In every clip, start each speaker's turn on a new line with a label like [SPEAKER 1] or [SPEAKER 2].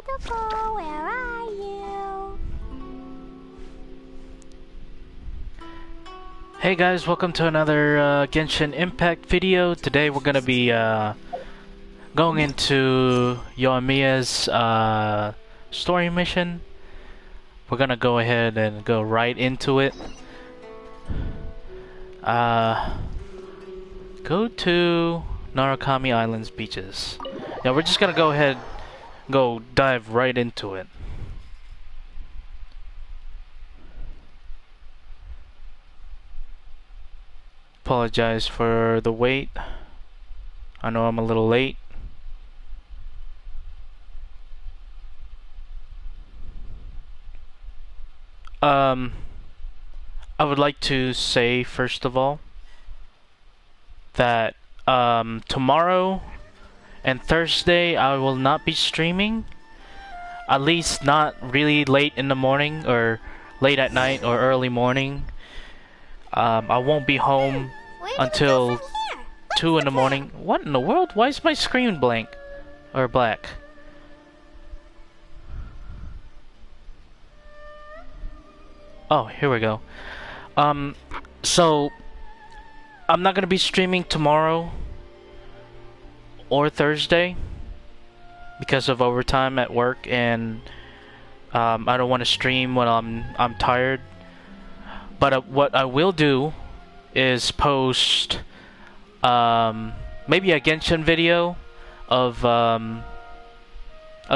[SPEAKER 1] Beautiful, where are you?
[SPEAKER 2] Hey guys, welcome to another Genshin Impact video. Today we're gonna be going into YOIMIYA'S story mission. We're gonna go ahead and go right into it. Go to Narukami Islands beaches. Yeah, we're just gonna go ahead, dive right into it. Apologize for the wait. I know I'm a little late. I would like to say first of all that tomorrow and Thursday I will not be streaming. At least not really late in the morning or late at night or early morning. I won't be home until 2 in the morning. What in the world? Why is my screen blank? Or black? Oh, here we go. So I'm not gonna be streaming tomorrow or Thursday because of overtime at work, and I don't want to stream when I'm tired. But what I will do is post maybe a Genshin video of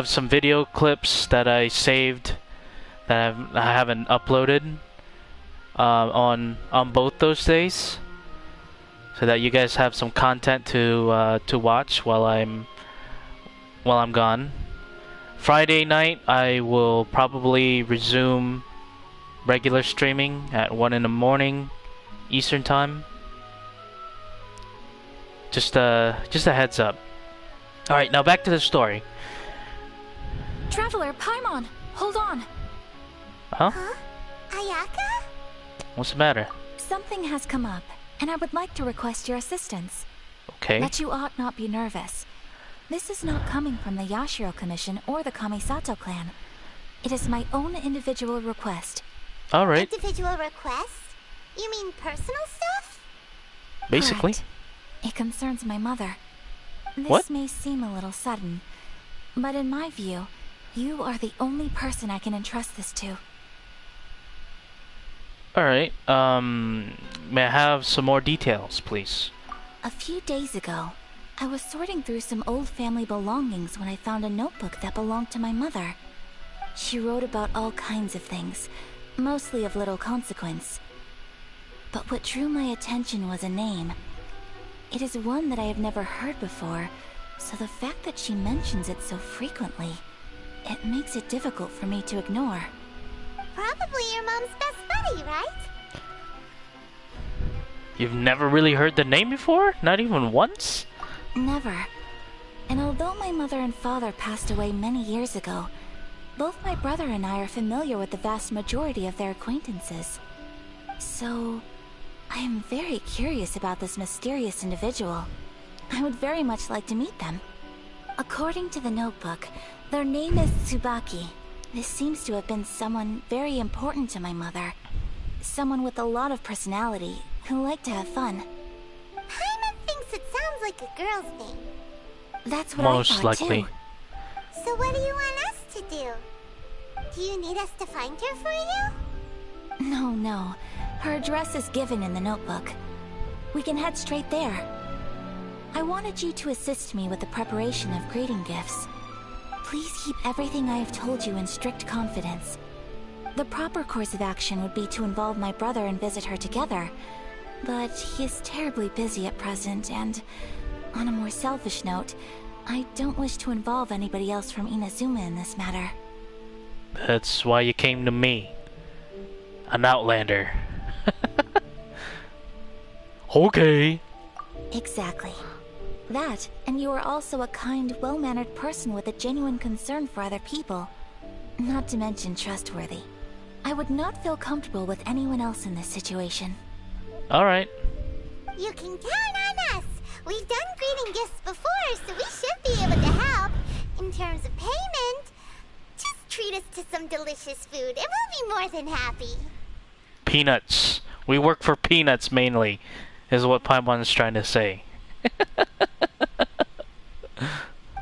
[SPEAKER 2] some video clips that I saved that I haven't uploaded on both those days, so that you guys have some content to watch while I'm gone. Friday night I will probably resume regular streaming at 1 in the morning Eastern time. Just a heads up. Alright, now back to the story.
[SPEAKER 1] Traveler, Paimon, hold on.
[SPEAKER 2] Huh?
[SPEAKER 1] Ayaka?
[SPEAKER 2] What's the matter?
[SPEAKER 1] Something has come up, and I would like to request your assistance.
[SPEAKER 2] Okay.
[SPEAKER 1] But you ought not be nervous. This is not coming from the Yashiro Commission or the Kamisato clan. It is my own individual request.
[SPEAKER 2] Alright.
[SPEAKER 3] Individual request? You mean personal stuff?
[SPEAKER 2] Basically.
[SPEAKER 1] Correct. It concerns my mother. This
[SPEAKER 2] What?
[SPEAKER 1] may seem a little sudden, but in my view, you are the only person I can entrust this to.
[SPEAKER 2] Alright, may I have some more details, please?
[SPEAKER 1] A few days ago, I was sorting through some old family belongings when I found a notebook that belonged to my mother. She wrote about all kinds of things, mostly of little consequence. But what drew my attention was a name. It is one that I have never heard before, so the fact that she mentions it so frequently, it makes it difficult for me to ignore.
[SPEAKER 3] Probably your mom's best buddy, right?
[SPEAKER 2] You've never really heard the name before? Not even once?
[SPEAKER 1] Never. And although my mother and father passed away many years ago, both my brother and I are familiar with the vast majority of their acquaintances. So, I am very curious about this mysterious individual. I would very much like to meet them. According to the notebook, their name is Tsubaki. This seems to have been someone very important to my mother. Someone with a lot of personality, who liked to have fun.
[SPEAKER 3] Paimon thinks it sounds like a girl's name.
[SPEAKER 1] That's what
[SPEAKER 2] Most
[SPEAKER 1] I thought
[SPEAKER 2] likely.
[SPEAKER 1] too.
[SPEAKER 3] So what do you want us to do? Do you need us to find her for you?
[SPEAKER 1] No. Her address is given in the notebook. We can head straight there. I wanted you to assist me with the preparation of greeting gifts. Please keep everything I have told you in strict confidence. The proper course of action would be to involve my brother and visit her together, but he is terribly busy at present, and on a more selfish note, I don't wish to involve anybody else from Inazuma in this matter.
[SPEAKER 2] That's why you came to me. An outlander. Okay.
[SPEAKER 1] Exactly. That, and you are also a kind, well-mannered person with a genuine concern for other people. Not to mention trustworthy. I would not feel comfortable with anyone else in this situation.
[SPEAKER 2] Alright.
[SPEAKER 3] You can count on us. We've done greeting gifts before, so we should be able to help. In terms of payment, to some delicious food, and we'll be more than happy.
[SPEAKER 2] Peanuts. We work for peanuts mainly, is what Paimon is trying to say.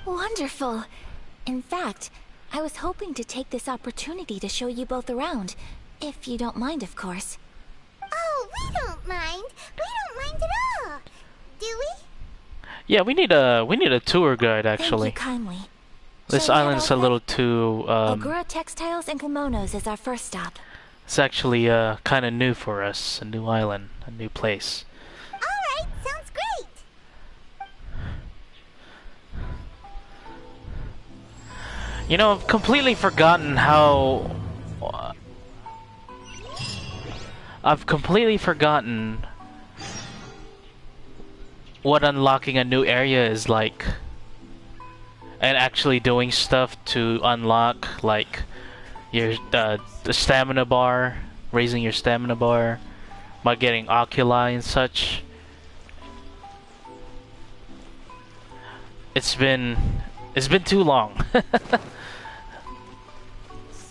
[SPEAKER 1] Wonderful. In fact, I was hoping to take this opportunity to show you both around, if you don't mind, of course.
[SPEAKER 3] Oh, we don't mind. We don't mind at all. Do we?
[SPEAKER 2] Yeah, we need a tour guide actually.
[SPEAKER 1] Thank you kindly.
[SPEAKER 2] This
[SPEAKER 1] Shall we head
[SPEAKER 2] island's
[SPEAKER 1] out
[SPEAKER 2] a
[SPEAKER 1] then?
[SPEAKER 2] little too
[SPEAKER 1] Ogura Textiles and Kimonos is our first stop.
[SPEAKER 2] it's actually kind of new for us, a new island, a new place.
[SPEAKER 3] Alright, sounds great.
[SPEAKER 2] You know, I've completely forgotten how I've completely forgotten what unlocking a new area is like. And actually doing stuff to unlock, like your the stamina bar, raising your stamina bar by getting oculi and such. It's been too long.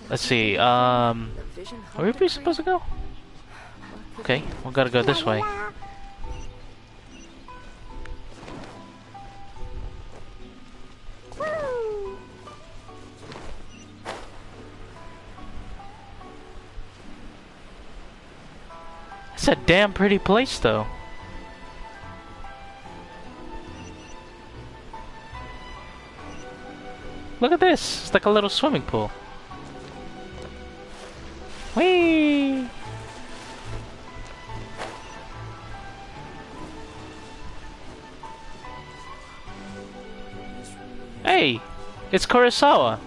[SPEAKER 2] Let's see. Where are we supposed to go? Okay, we gotta go this way.
[SPEAKER 3] Woo!
[SPEAKER 2] It's a damn pretty place, though. Look at this. It's like a little swimming pool. Whee! Hey! It's Kurosawa!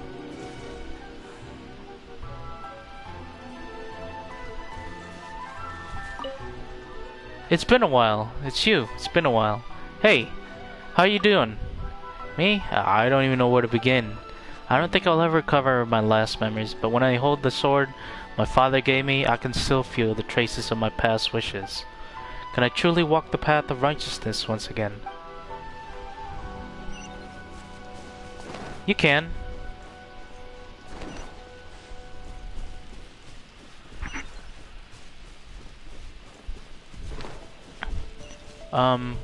[SPEAKER 2] It's been a while. It's you. It's been a while. Hey! How you doing? Me? I don't even know where to begin. I don't think I'll ever cover my last memories, but when I hold the sword my father gave me, I can still feel the traces of my past wishes. Can I truly walk the path of righteousness once again? You can.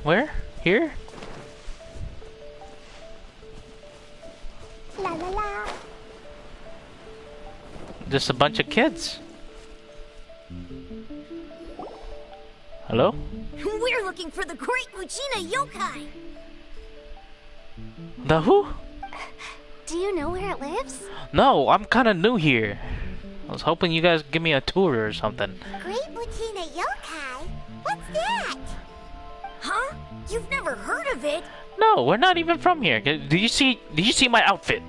[SPEAKER 2] Where? Here?
[SPEAKER 3] La la la.
[SPEAKER 2] Just a bunch of kids. Hello?
[SPEAKER 4] We're looking for the great Muchina yokai!
[SPEAKER 2] The who?
[SPEAKER 3] Do you know where it lives?
[SPEAKER 2] No, I'm kinda new here. I was hoping you guys give me a tour or something.
[SPEAKER 3] Great Mutina yokai? What's that?
[SPEAKER 4] Huh? You've never heard of it?
[SPEAKER 2] No, we're not even from here. Did you see my outfit?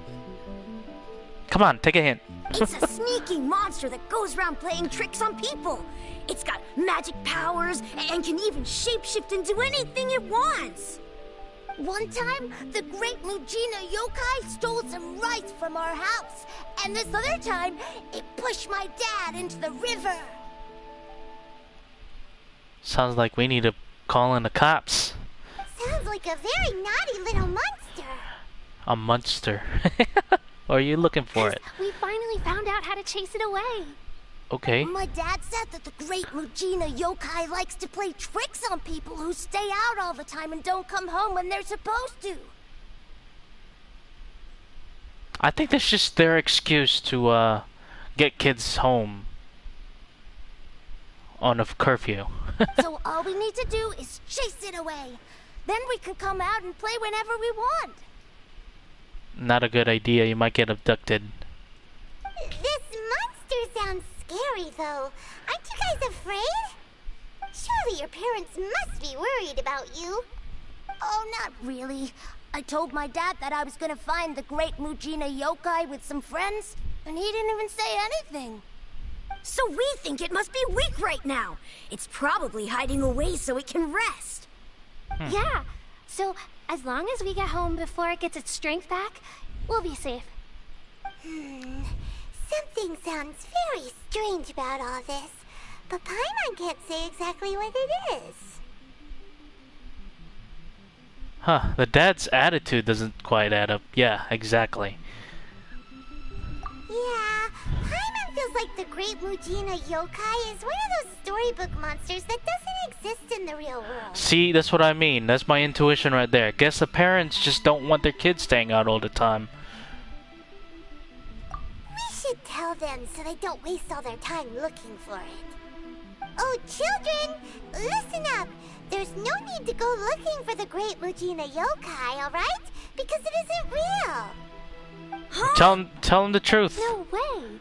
[SPEAKER 2] Come on, take a hint.
[SPEAKER 4] It's a sneaky monster that goes around playing tricks on people. It's got magic powers and can even shapeshift into anything it wants. One time, the great Mujina yokai stole some rice from our house. And this other time, it pushed my dad into the river.
[SPEAKER 2] Sounds like we need to call in the cops.
[SPEAKER 3] Sounds like a very naughty little monster.
[SPEAKER 2] A monster. Or are you looking for it?
[SPEAKER 3] We finally found out how to chase it away.
[SPEAKER 2] Okay.
[SPEAKER 4] My dad said that the great Mujina yokai likes to play tricks on people who stay out all the time and don't come home when they're supposed to.
[SPEAKER 2] I think that's just their excuse to get kids home on a curfew.
[SPEAKER 4] So all we need to do is chase it away. Then we can come out and play whenever we want.
[SPEAKER 2] Not a good idea. You might get abducted.
[SPEAKER 3] This monster sounds scary, though. Aren't you guys afraid? Surely your parents must be worried about you.
[SPEAKER 4] Oh, not really. I told my dad that I was gonna find the great Mujina yokai with some friends, and he didn't even say anything. So we think it must be weak right now. It's probably hiding away so it can rest.
[SPEAKER 3] Yeah, so as long as we get home before it gets its strength back, we'll be safe. Something sounds very strange about all this, but Paimon can't say exactly what it is.
[SPEAKER 2] Huh, the dad's attitude doesn't quite add up. Yeah, exactly.
[SPEAKER 3] Yeah, like the Great Mujina Yokai is one of those storybook monsters that doesn't exist in the real world.
[SPEAKER 2] See, that's what I mean. That's my intuition right there. Guess the parents just don't want their kids staying out all the time.
[SPEAKER 3] We should tell them so they don't waste all their time looking for it. Oh, children, listen up. There's no need to go looking for the Great Mujina Yokai, alright? Because it isn't real.
[SPEAKER 2] Huh? Tell them the truth.
[SPEAKER 4] No way.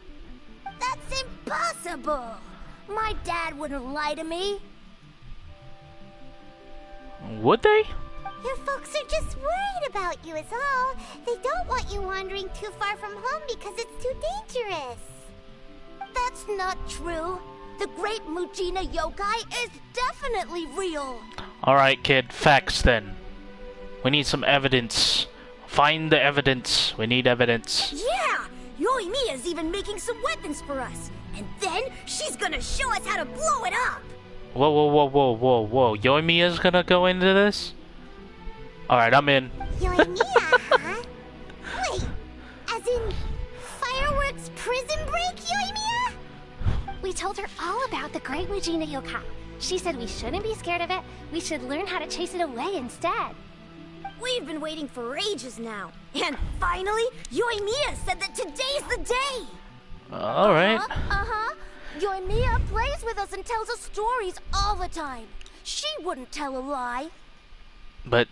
[SPEAKER 4] That's impossible. My dad wouldn't lie to me.
[SPEAKER 2] Would they?
[SPEAKER 3] Your folks are just worried about you is all. They don't want you wandering too far from home because it's too dangerous.
[SPEAKER 4] That's not true. The Great Mujina Yokai is definitely real.
[SPEAKER 2] Alright, kid. Facts then. We need some evidence. Find the evidence. We need evidence.
[SPEAKER 4] Yeah! YOIMIYA'S even making some weapons for us. And then she's gonna show us how to blow it up.
[SPEAKER 2] Whoa, whoa, whoa, whoa, whoa, whoa. YOIMIYA'S gonna go into this? Alright, I'm in.
[SPEAKER 3] YOIMIYA, huh? Wait, as in fireworks prison break, YOIMIYA?
[SPEAKER 5] We told her all about the Great Mujina Yokai. She said we shouldn't be scared of it. We should learn how to chase it away instead.
[SPEAKER 4] We've been waiting for ages now. And finally, YOIMIYA said that today's the day.
[SPEAKER 2] Alright.
[SPEAKER 4] YOIMIYA plays with us and tells us stories all the time. She wouldn't tell a lie.
[SPEAKER 2] But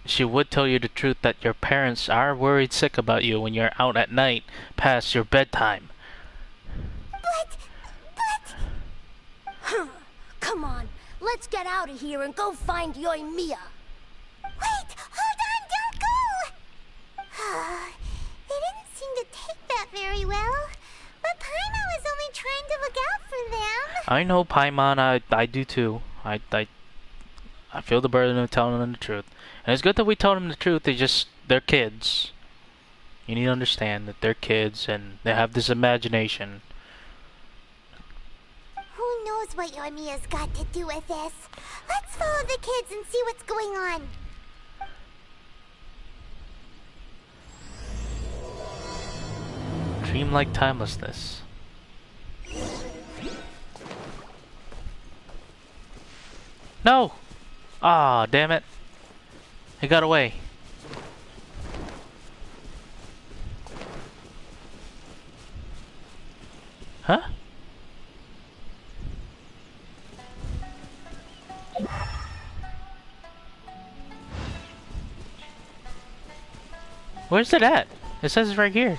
[SPEAKER 2] she would tell you the truth that your parents are worried sick about you when you're out at night past your bedtime.
[SPEAKER 3] But...
[SPEAKER 4] Come on, let's get out of here and go find YOIMIYA.
[SPEAKER 3] Wait, hold on, don't go! They didn't seem to take that very well. But Paimon was only trying to look out for them.
[SPEAKER 2] I know, Paimon. I do too. I feel the burden of telling them the truth. And it's good that we tell them the truth. They're kids. You need to understand that they're kids and they have this imagination.
[SPEAKER 3] Who knows what YOIMIYA'S got to do with this? Let's follow the kids and see what's going on.
[SPEAKER 2] Dreamlike timelessness. No! Ah, damn it. He got away. Huh? Where's it at? It says it's right here.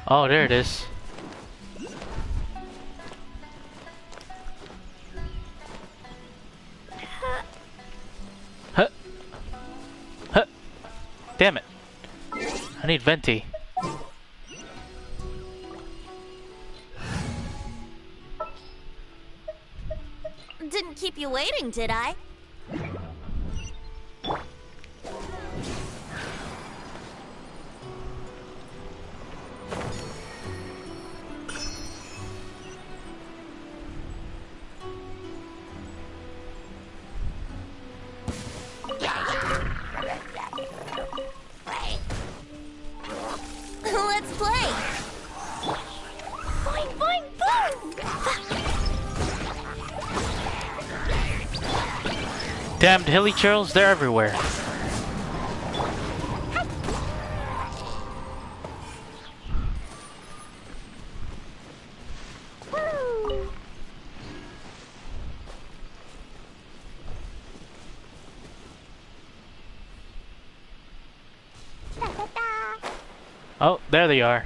[SPEAKER 2] Oh, there it is. Huh. Huh. Damn it. I need Venti.
[SPEAKER 4] Didn't keep you waiting, did I? Let's play! Boing, boing, boom!
[SPEAKER 2] Damned hilly churls, they're everywhere. Oh, there they are.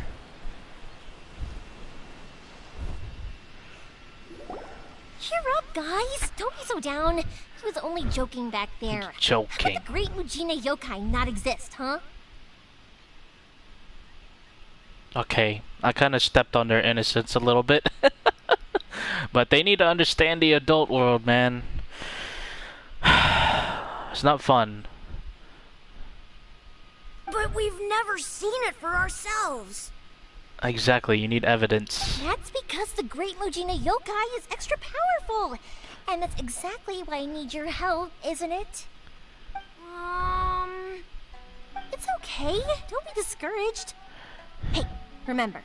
[SPEAKER 5] Cheer up, guys. Don't be so down. He was only joking back there.
[SPEAKER 2] Joking.
[SPEAKER 5] How could the Great Mujina Yokai not exist, huh?
[SPEAKER 2] Okay, I kind of stepped on their innocence a little bit. But they need to understand the adult world, man. It's not fun.
[SPEAKER 4] But we've never seen it for ourselves.
[SPEAKER 2] Exactly, you need evidence.
[SPEAKER 5] That's because the Great Mujina Yokai is extra powerful. And that's exactly why I need your help, isn't it? It's okay. Don't be discouraged.
[SPEAKER 4] Remember,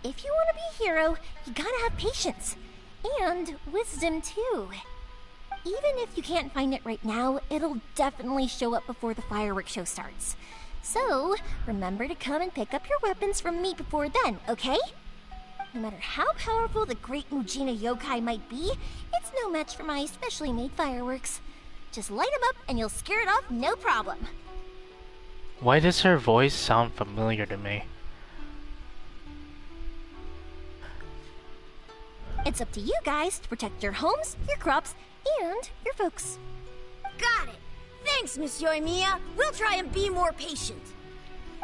[SPEAKER 4] if you want to be a hero, you gotta have patience. And wisdom, too. Even if you can't find it right now, it'll definitely show up before the fireworks show starts. So, remember to come and pick up your weapons from me before then, okay? No matter how powerful the great Mujina yokai might be, it's no match for my specially made fireworks. Just light them up and you'll scare it off no problem.
[SPEAKER 2] Why does her voice sound familiar to me?
[SPEAKER 4] It's up to you guys to protect your homes, your crops, and your folks. Got it! Thanks, Miss Yoimiya. We'll try and be more patient.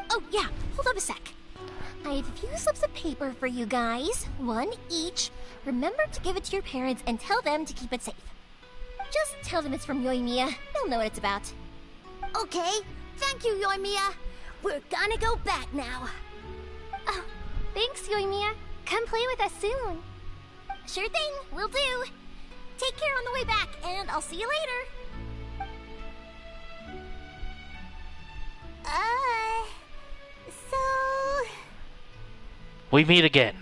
[SPEAKER 4] Oh, yeah, hold up a sec. I have a few slips of paper for you guys, one each. Remember to give it to your parents and tell them to keep it safe. Just tell them it's from Yoimiya. They'll know what it's about. Okay, thank you, Yoimiya. We're gonna go back now.
[SPEAKER 5] Oh, thanks, Yoimiya. Come play with us soon.
[SPEAKER 4] Sure thing, will do. Take care on the way back, and I'll see you later.
[SPEAKER 3] So...
[SPEAKER 2] We meet again.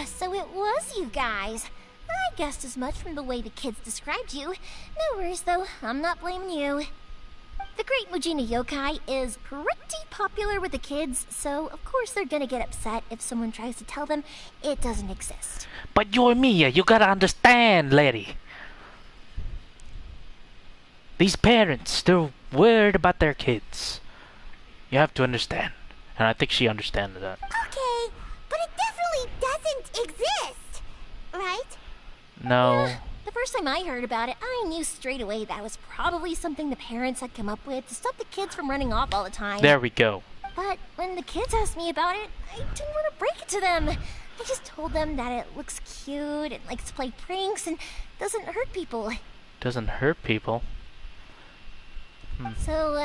[SPEAKER 4] So it was you guys. I guessed as much from the way the kids described you. No worries, though. I'm not blaming you. The Great Mujina Yokai is pretty popular with the kids, so of course they're gonna get upset if someone tries to tell them it doesn't exist.
[SPEAKER 2] But Yoimiya, you gotta understand, lady. These parents, they're worried about their kids. You have to understand. And I think she understands that.
[SPEAKER 3] Okay, but it definitely doesn't exist, right?
[SPEAKER 2] No.
[SPEAKER 4] Yeah, the first time I heard about it, I knew straight away that was probably something the parents had come up with to stop the kids from running off all the time.
[SPEAKER 2] There we go.
[SPEAKER 4] But when the kids asked me about it, I didn't want to break it to them. I just told them that it looks cute and likes to play pranks and doesn't hurt people.
[SPEAKER 2] Doesn't hurt people.
[SPEAKER 4] So,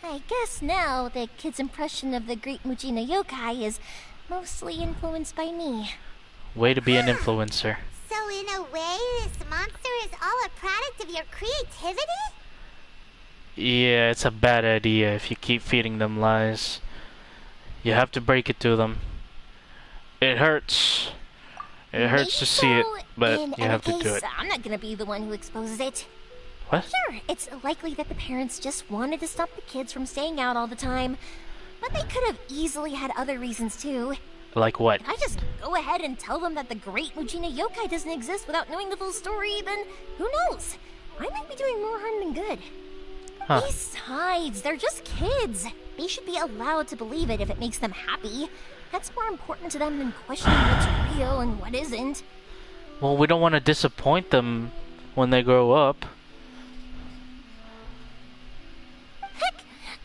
[SPEAKER 4] I guess now the kids' impression of the Great Mujina Yokai is mostly influenced by me.
[SPEAKER 2] Way to be an influencer.
[SPEAKER 3] So in a way, this monster is all a product of your creativity?
[SPEAKER 2] Yeah, it's a bad idea if you keep feeding them lies. You have to break it to them. It hurts. It hurts to see it, but you have to do it.
[SPEAKER 4] I'm not gonna be the one who exposes it.
[SPEAKER 2] What?
[SPEAKER 4] Sure, it's likely that the parents just wanted to stop the kids from staying out all the time. But they could have easily had other reasons too.
[SPEAKER 2] Like what?
[SPEAKER 4] If I just go ahead and tell them that the Great Mujina Yokai doesn't exist without knowing the full story, then who knows? I might be doing more harm than good.
[SPEAKER 2] Huh.
[SPEAKER 4] Besides, they're just kids. They should be allowed to believe it if it makes them happy. That's more important to them than questioning what's real and what isn't.
[SPEAKER 2] Well, we don't want to disappoint them when they grow up.
[SPEAKER 4] Heck,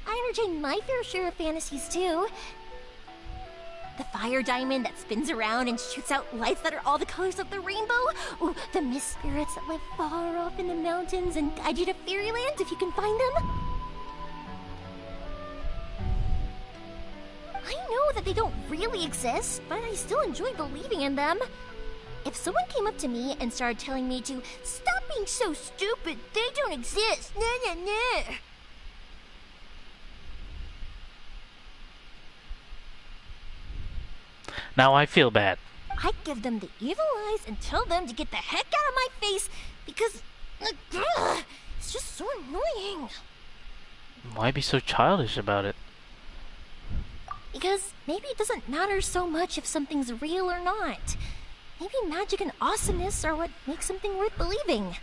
[SPEAKER 4] I entertain my fair share of fantasies too. The fire diamond that spins around and shoots out lights that are all the colors of the rainbow. Ooh, the mist spirits that live far off in the mountains and guide you to fairyland if you can find them. I know that they don't really exist, but I still enjoy believing in them. If someone came up to me and started telling me to stop being so stupid, they don't exist. Nah, nah, nah.
[SPEAKER 2] Now I feel bad.
[SPEAKER 4] I'd give them the evil eyes and tell them to get the heck out of my face because it's just so annoying.
[SPEAKER 2] Why be so childish about it?
[SPEAKER 4] Because maybe it doesn't matter so much if something's real or not. Maybe magic and awesomeness are what makes something worth believing.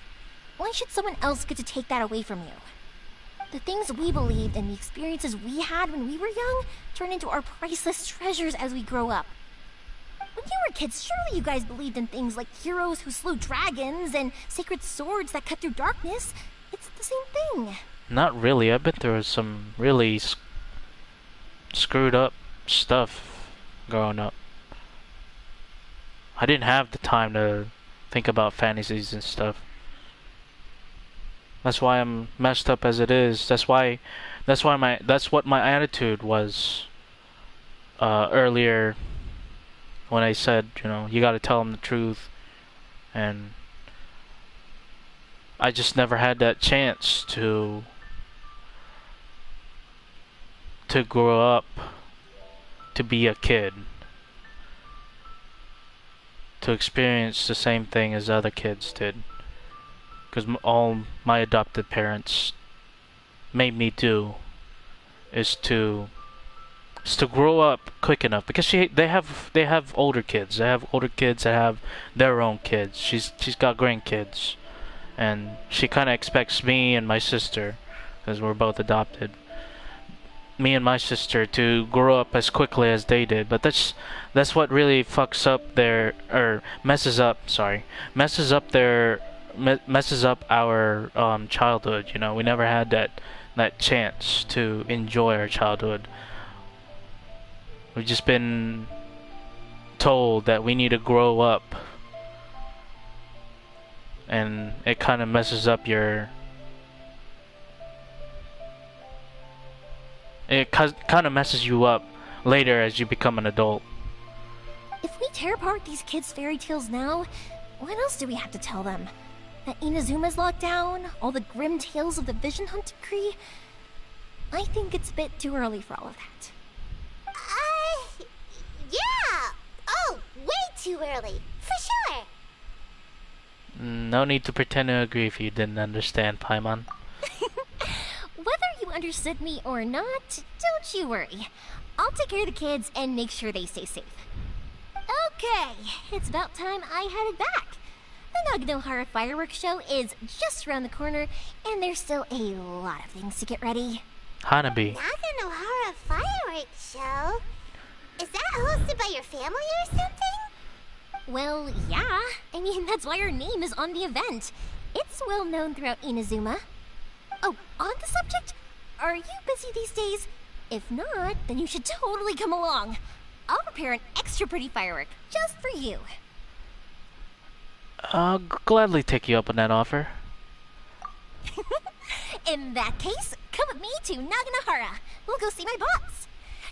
[SPEAKER 4] Why should someone else get to take that away from you? The things we believed and the experiences we had when we were young turn into our priceless treasures as we grow up. When you were kids, surely you guys believed in things like heroes who slew dragons and sacred swords that cut through darkness. It's the same thing.
[SPEAKER 2] Not really. I've been through some really screwed up stuff growing up. I didn't have the time to think about fantasies and stuff. That's why I'm messed up as it is. That's what my attitude was earlier when I said, you know, you got to tell them the truth, and I just never had that chance to grow up to be a kid. to experience the same thing as other kids did. Because all my adopted parents made me do is to grow up quick enough, because they have older kids. They have older kids that have their own kids. She's got grandkids, and she kind of expects me and my sister, because we're both adopted, me and my sister to grow up as quickly as they did. But that's what really fucks up their, or messes up our childhood. You know, we never had that chance to enjoy our childhood. We've just been told that we need to grow up, and it kind of messes up your... It kind of messes you up later as you become an adult.
[SPEAKER 4] If we tear apart these kids' fairy tales now, what else do we have to tell them? That Inazuma's locked down? All the grim tales of the Vision Hunt decree? I think it's a bit too early for all of that.
[SPEAKER 3] Yeah! Oh, way too early, for sure!
[SPEAKER 2] No need to pretend to agree if you didn't understand, Paimon.
[SPEAKER 4] Whether you understood me or not, don't you worry. I'll take care of the kids and make sure they stay safe. Okay, it's about time I headed back. The Naganohara fireworks show is just around the corner, and there's still a lot of things to get ready.
[SPEAKER 2] Hanabi.
[SPEAKER 3] Naganohara fireworks show? Is that hosted by your family or something?
[SPEAKER 4] Well, yeah. I mean, that's why our name is on the event. It's well known throughout Inazuma. Oh, on the subject, are you busy these days? If not, then you should totally come along. I'll prepare an extra pretty firework just for you.
[SPEAKER 2] I'll gladly take you up on that offer.
[SPEAKER 4] In that case, come with me to Naganohara. We'll go see my bops.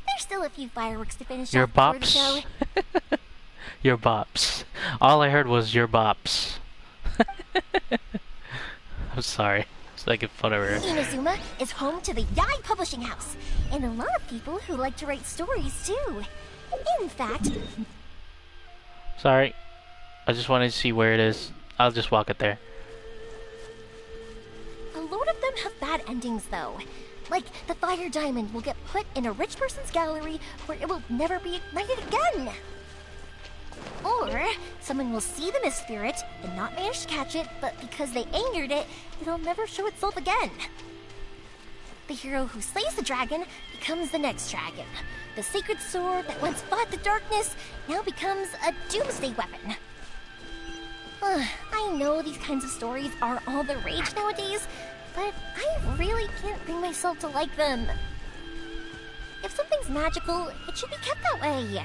[SPEAKER 4] There's still a few fireworks to finish
[SPEAKER 2] Your
[SPEAKER 4] off before the
[SPEAKER 2] bops?
[SPEAKER 4] show.
[SPEAKER 2] Your bops. All I heard was your bops. I'm sorry. It's like a whatever.
[SPEAKER 4] Inazuma is home to the Yai Publishing House, and a lot of people who like to write stories too. In fact...
[SPEAKER 2] Sorry. I just wanted to see where it is. I'll just walk it there.
[SPEAKER 4] A lot of them have bad endings though. Like, the fire diamond will get put in a rich person's gallery where it will never be ignited again. Or, someone will see the mist spirit and not manage to catch it, but because they angered it, it'll never show itself again. The hero who slays the dragon becomes the next dragon. The sacred sword that once fought the darkness now becomes a doomsday weapon. I know these kinds of stories are all the rage nowadays, but I really can't bring myself to like them. If something's magical, it should be kept that way.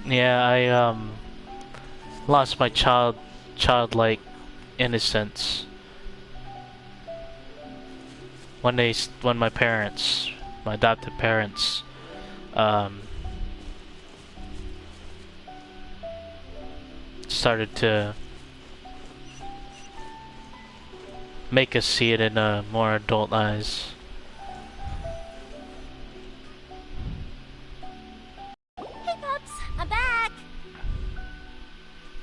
[SPEAKER 2] Yeah, I lost my childlike innocence when my parents, my adopted parents, started to make us see it in a more adult eyes.
[SPEAKER 4] I'm back!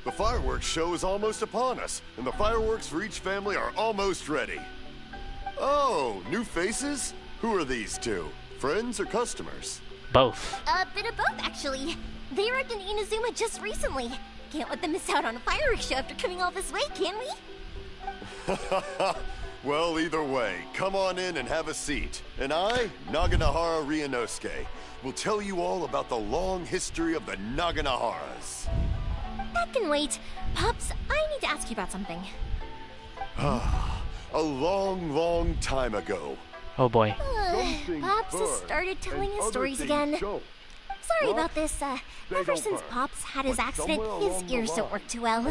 [SPEAKER 6] The fireworks show is almost upon us, and the fireworks for each family are almost ready. Oh, new faces? Who are these two? Friends or customers?
[SPEAKER 2] Both.
[SPEAKER 4] A bit of both, actually. They arrived in Inazuma just recently. Can't let them miss out on a fireworks show after coming all this way, can we?
[SPEAKER 6] Well, either way, come on in and have a seat. And I, Naganohara Ryunosuke, will tell you all about the long history of the Naganoharas.
[SPEAKER 4] That can wait. Pops, I need to ask you about something.
[SPEAKER 6] A long, long time ago.
[SPEAKER 2] Oh boy.
[SPEAKER 4] Pops has started telling his stories again. Sorry about this. Ever since Pops had his accident, his ears don't work too well.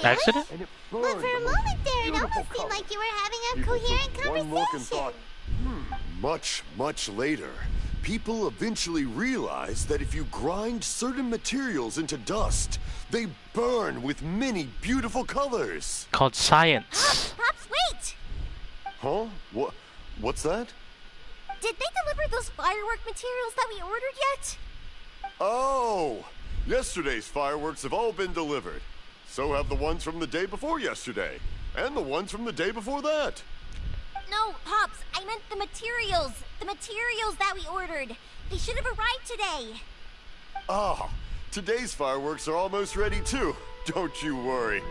[SPEAKER 2] Accident?
[SPEAKER 3] But for a moment there, it almost seemed like you were having a coherent conversation.
[SPEAKER 6] Much, much later, people eventually realize that if you grind certain materials into dust, they burn with many beautiful colors.
[SPEAKER 2] Called science.
[SPEAKER 4] Pops, wait!
[SPEAKER 6] Huh? What's that?
[SPEAKER 4] Did they deliver those firework materials that we ordered yet?
[SPEAKER 6] Oh! Yesterday's fireworks have all been delivered. So have the ones from the day before yesterday. And the ones from the day before that.
[SPEAKER 4] No, Pops, I meant the materials. The materials that we ordered. They should have arrived today.
[SPEAKER 6] Ah, today's fireworks are almost ready too. Don't you worry.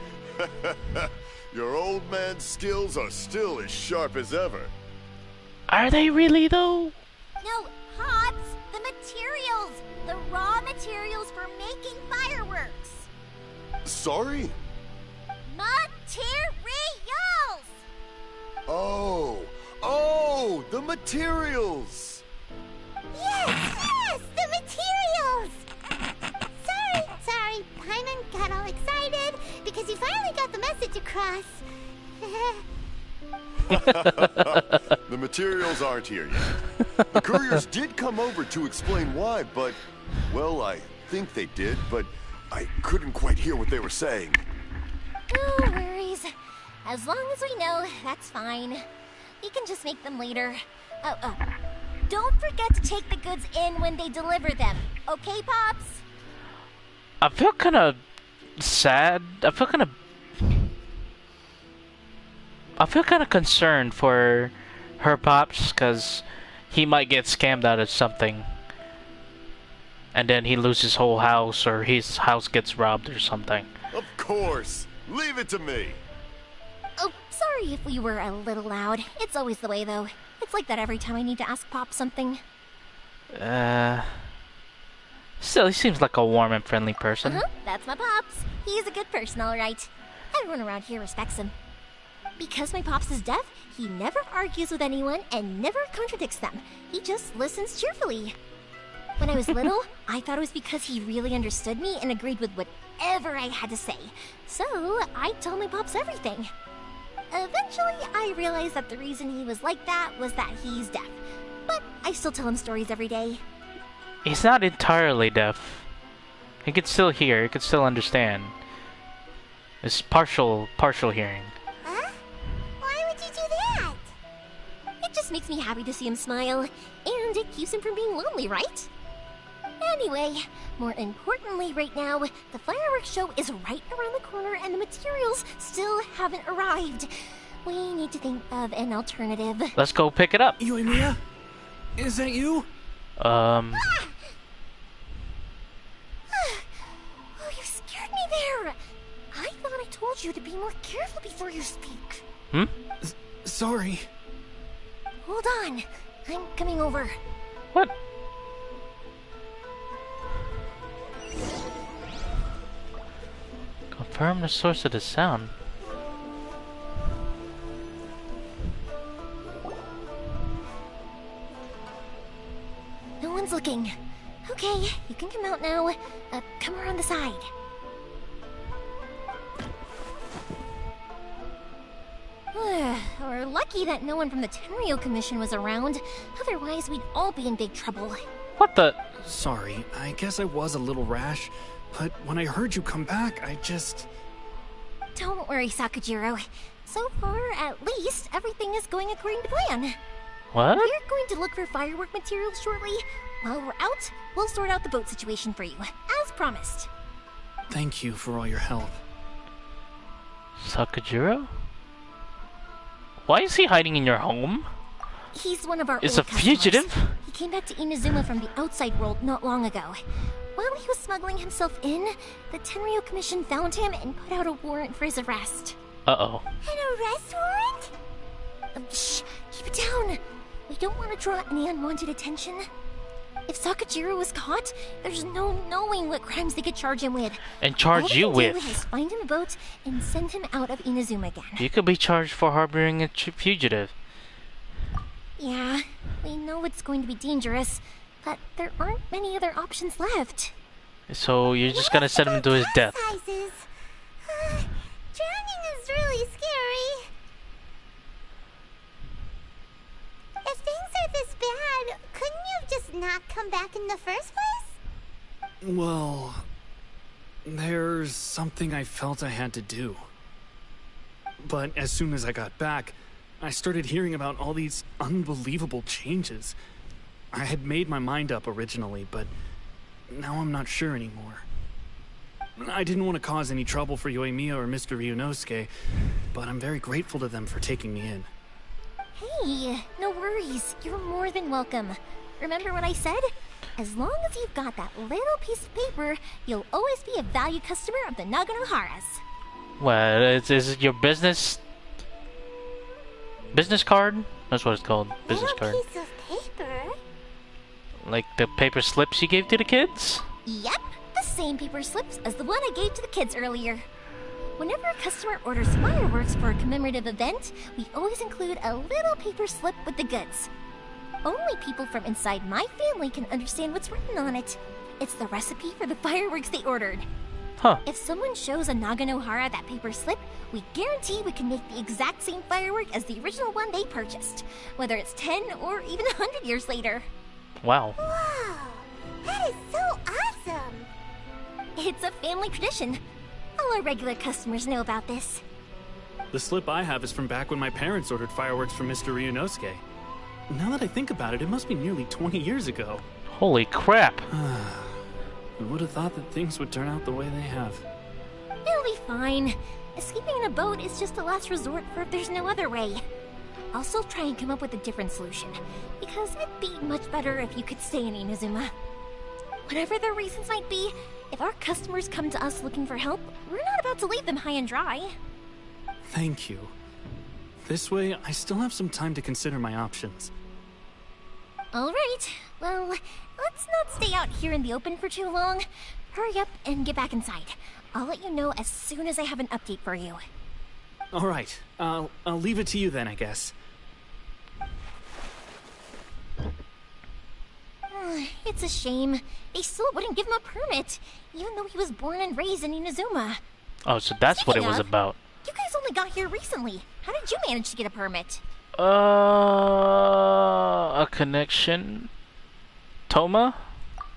[SPEAKER 6] Your old man's skills are still as sharp as ever.
[SPEAKER 2] Are they really though?
[SPEAKER 4] No, Pops, the materials. The raw materials for making fireworks.
[SPEAKER 6] Sorry?
[SPEAKER 4] Materials!
[SPEAKER 6] Oh, the materials!
[SPEAKER 3] Yes, the materials! Sorry, Paimon got all excited because he finally got the message across.
[SPEAKER 6] The materials aren't here yet. The couriers did come over to explain why, but, well, I think they did, but I couldn't quite hear what they were saying.
[SPEAKER 4] No worries. As long as we know, that's fine. We can just make them later. Oh. Don't forget to take the goods in when they deliver them. Okay, Pops?
[SPEAKER 2] I feel kind of sad. I feel kind of concerned for her Pops, because he might get scammed out of something. And then he loses his whole house, or his house gets robbed or something.
[SPEAKER 6] Of course. Leave it to me.
[SPEAKER 4] Oh, sorry if we were a little loud. It's always the way, though. It's like that every time I need to ask Pop something.
[SPEAKER 2] Still, he seems like a warm and friendly person.
[SPEAKER 4] That's my Pops. He's a good person, all right. Everyone around here respects him. Because my Pops is deaf, he never argues with anyone and never contradicts them. He just listens cheerfully. When I was little, I thought it was because he really understood me and agreed with whatever I had to say. So, I told my Pops everything. Eventually, I realized that the reason he was like that was that he's deaf. But I still tell him stories every day.
[SPEAKER 2] He's not entirely deaf. He can still hear, he can still understand. It's partial hearing.
[SPEAKER 3] Huh? Why would you do that?
[SPEAKER 4] It just makes me happy to see him smile, and it keeps him from being lonely, right? Anyway, more importantly right now, the fireworks show is right around the corner and the materials still haven't arrived. We need to think of an alternative.
[SPEAKER 2] Let's go pick it up.
[SPEAKER 7] YOIMIYA? Is that you?
[SPEAKER 4] Oh, you scared me there! I thought I told you to be more careful before you speak.
[SPEAKER 7] Sorry.
[SPEAKER 4] Hold on, I'm coming over.
[SPEAKER 2] What? Confirm the source of the sound.
[SPEAKER 4] No one's looking. Okay, you can come out now. Come around the side. We're lucky that no one from the Tenryo Commission was around. Otherwise, we'd all be in big trouble.
[SPEAKER 2] What the?
[SPEAKER 7] Sorry, I guess I was a little rash, but when I heard you come back, I just...
[SPEAKER 4] Don't worry, Sakujiro. So far, at least, everything is going according to plan.
[SPEAKER 2] What?
[SPEAKER 4] We're going to look for firework materials shortly. While we're out, we'll sort out the boat situation for you, as promised.
[SPEAKER 7] Thank you for all your help.
[SPEAKER 2] Sakujiro? Why is he hiding in your home?
[SPEAKER 4] He's one of our
[SPEAKER 2] Is
[SPEAKER 4] old
[SPEAKER 2] a fugitive?
[SPEAKER 4] customers. He came back to Inazuma from the outside world not long ago. While he was smuggling himself in, the Tenryo Commission found him and put out a warrant for his arrest.
[SPEAKER 2] Uh-oh.
[SPEAKER 3] An arrest warrant?
[SPEAKER 4] Shh! Keep it down! We don't want to draw any unwanted attention. If Sakujiro was caught, there's no knowing what crimes they could charge him with.
[SPEAKER 2] And charge you
[SPEAKER 4] All we
[SPEAKER 2] with?
[SPEAKER 4] can do is find him a boat and send him out of Inazuma again.
[SPEAKER 2] You could be charged for harboring a fugitive.
[SPEAKER 4] Yeah, we know it's going to be dangerous, but there aren't many other options left.
[SPEAKER 2] So you're just gonna send him to his death.
[SPEAKER 3] Sizes. Drowning is really scary. If things are this bad, couldn't you have just not come back in the first place?
[SPEAKER 7] Well, there's something I felt I had to do. But as soon as I got back, I started hearing about all these unbelievable changes. I had made my mind up originally, but now I'm not sure anymore. I didn't want to cause any trouble for YOIMIYA or Mr. Ryunosuke, but I'm very grateful to them for taking me in.
[SPEAKER 5] Hey, no worries. You're more than welcome. Remember what I said? As long as you've got that little piece of paper, you'll always be a valued customer of the Nagano harass.
[SPEAKER 2] Well, is it your business card? That's what it's called. Business card.
[SPEAKER 3] Little piece of paper?
[SPEAKER 2] Like the paper slips you gave to the kids?
[SPEAKER 5] Yep, the same paper slips as the one I gave to the kids earlier. Whenever a customer orders fireworks for a commemorative event, we always include a little paper slip with the goods. Only people from inside my family can understand what's written on it. It's the recipe for the fireworks they ordered.
[SPEAKER 2] Huh.
[SPEAKER 5] If someone shows a Naganohara that paper slip, we guarantee we can make the exact same firework as the original one they purchased, whether it's 10 or even 100 years later.
[SPEAKER 2] Wow.
[SPEAKER 3] Wow, that is so awesome!
[SPEAKER 5] It's a family tradition. All our regular customers know about this.
[SPEAKER 7] The slip I have is from back when my parents ordered fireworks from Mr. Ryunosuke. Now that I think about it, it must be nearly 20 years ago.
[SPEAKER 2] Holy crap.
[SPEAKER 7] I would have thought that things would turn out the way they have.
[SPEAKER 5] It'll be fine. Escaping in a boat is just a last resort for if there's no other way. I'll still try and come up with a different solution, because it'd be much better if you could stay in Inazuma. Whatever their reasons might be, if our customers come to us looking for help, we're not about to leave them high and dry.
[SPEAKER 7] Thank you. This way, I still have some time to consider my options.
[SPEAKER 5] Alright, well, let's not stay out here in the open for too long. Hurry up and get back inside. I'll let you know as soon as I have an update for you.
[SPEAKER 7] Alright, I'll leave it to you then, I guess.
[SPEAKER 5] It's a shame. They still wouldn't give him a permit, even though he was born and raised in Inazuma.
[SPEAKER 2] Oh, so that's what it was about.
[SPEAKER 5] You guys only got here recently. How did you manage to get a permit?
[SPEAKER 2] A connection? Toma?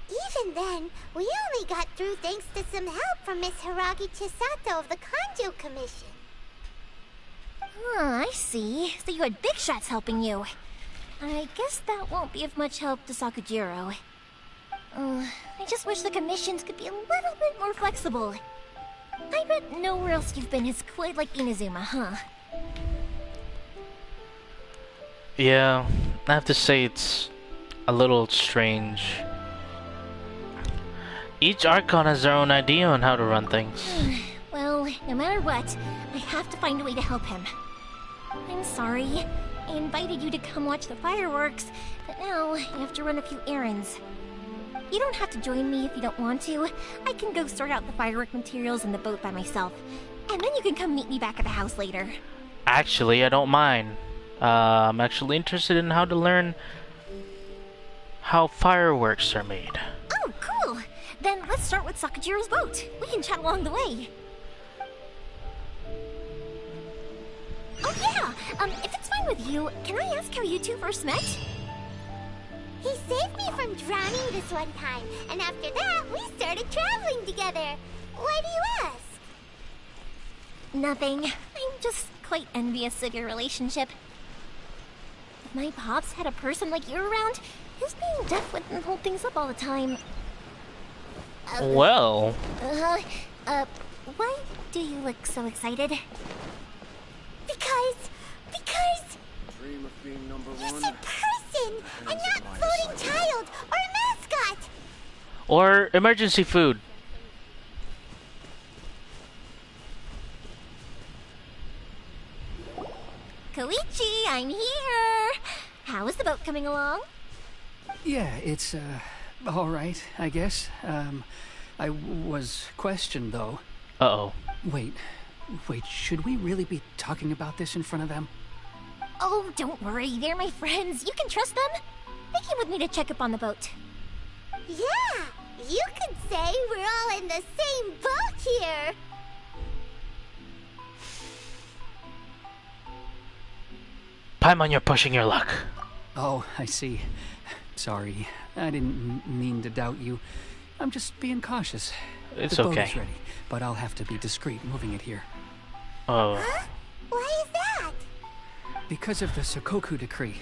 [SPEAKER 3] Even then, we only got through thanks to some help from Miss Hiragi Chisato of the Kanjo Commission.
[SPEAKER 5] I see. So you had big shots helping you. I guess that won't be of much help to Sakujiro. I just wish the commissions could be a little bit more flexible. I bet nowhere else you've been is quite like Inazuma, huh?
[SPEAKER 2] Yeah, I have to say it's a little strange. Each Archon has their own idea on how to run things.
[SPEAKER 5] Well, no matter what, I have to find a way to help him. I'm sorry. I invited you to come watch the fireworks, but now you have to run a few errands. You don't have to join me if you don't want to. I can go sort out the firework materials in the boat by myself, and then you can come meet me back at the house later.
[SPEAKER 2] Actually, I don't mind. I'm actually interested in how to learn how fireworks are made.
[SPEAKER 5] Oh, cool! Then let's start with Sakujiro's boat. We can chat along the way. Oh yeah! If it's fine with you, can I ask how you two first met?
[SPEAKER 3] He saved me from drowning this one time, and after that, we started traveling together. Why do you ask?
[SPEAKER 5] Nothing. I'm just quite envious of your relationship. If my pops had a person like you around, his being deaf wouldn't hold things up all the time.
[SPEAKER 2] Well...
[SPEAKER 5] Why do you look so excited?
[SPEAKER 3] Because...
[SPEAKER 8] Dream of being number
[SPEAKER 3] He's
[SPEAKER 8] one.
[SPEAKER 3] a person, and not floating child or a mascot.
[SPEAKER 2] Or emergency food.
[SPEAKER 5] Koichi, I'm here! How is the boat coming along?
[SPEAKER 9] Yeah, it's, all right, I guess. I was questioned, though.
[SPEAKER 2] Uh-oh.
[SPEAKER 9] Wait, should we really be talking about this in front of them?
[SPEAKER 5] Oh, don't worry, they're my friends. You can trust them. They came with me to check up on the boat.
[SPEAKER 3] Yeah, you could say we're all in the same boat here.
[SPEAKER 2] Paimon, you're pushing your luck.
[SPEAKER 9] Oh, I see. Sorry, I didn't mean to doubt you. I'm just being cautious.
[SPEAKER 2] It's
[SPEAKER 9] the boat
[SPEAKER 2] okay.
[SPEAKER 9] is ready, but I'll have to be discreet moving it here.
[SPEAKER 2] Oh.
[SPEAKER 3] Huh? Why is that?
[SPEAKER 9] Because of the Sokoku decree,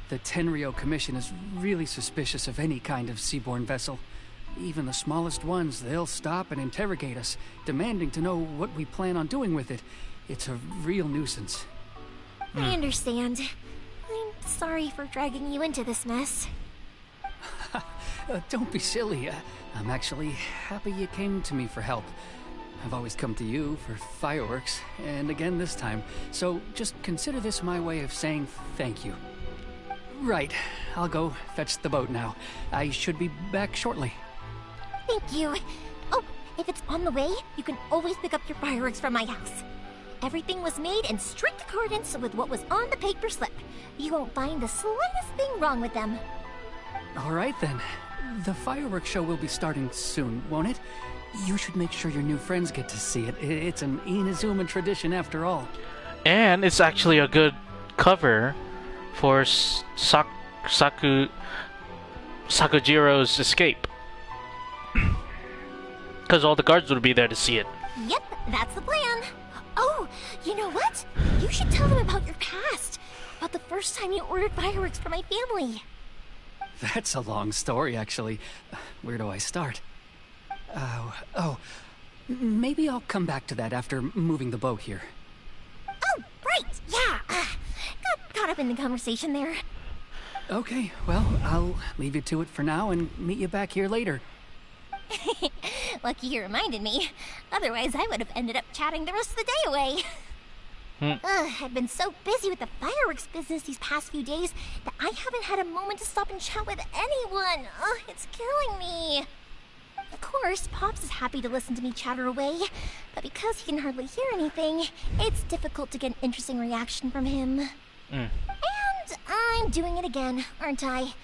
[SPEAKER 9] the Tenryo Commission is really suspicious of any kind of seaborne vessel. Even the smallest ones, they'll stop and interrogate us, demanding to know what we plan on doing with it. It's a real nuisance.
[SPEAKER 5] I understand. I'm sorry for dragging you into this mess.
[SPEAKER 9] Don't be silly. I'm actually happy you came to me for help. I've always come to you for fireworks, and again this time. So just consider this my way of saying thank you. Right, I'll go fetch the boat now. I should be back shortly.
[SPEAKER 5] Thank you. Oh, if it's on the way, you can always pick up your fireworks from my house. Everything was made in strict accordance with what was on the paper slip. You won't find the slightest thing wrong with them.
[SPEAKER 9] All right then. The fireworks show will be starting soon, won't it? You should make sure your new friends get to see it. It's an Inazuma tradition after all.
[SPEAKER 2] And it's actually a good cover for Sakujiro's escape. Because all the guards would be there to see it.
[SPEAKER 5] Yep, that's the plan. Oh, you know what? You should tell them about your past. About the first time you ordered fireworks for my family.
[SPEAKER 9] That's a long story, actually. Where do I start? Maybe I'll come back to that after moving the boat here.
[SPEAKER 5] Oh, right, yeah. Got caught up in the conversation there.
[SPEAKER 9] Okay, well, I'll leave you to it for now and meet you back here later.
[SPEAKER 5] Lucky you reminded me. Otherwise, I would have ended up chatting the rest of the day away. I've been so busy with the fireworks business these past few days that I haven't had a moment to stop and chat with anyone. It's killing me. Of course, Pops is happy to listen to me chatter away, but because he can hardly hear anything, it's difficult to get an interesting reaction from him. And I'm doing it again, aren't I?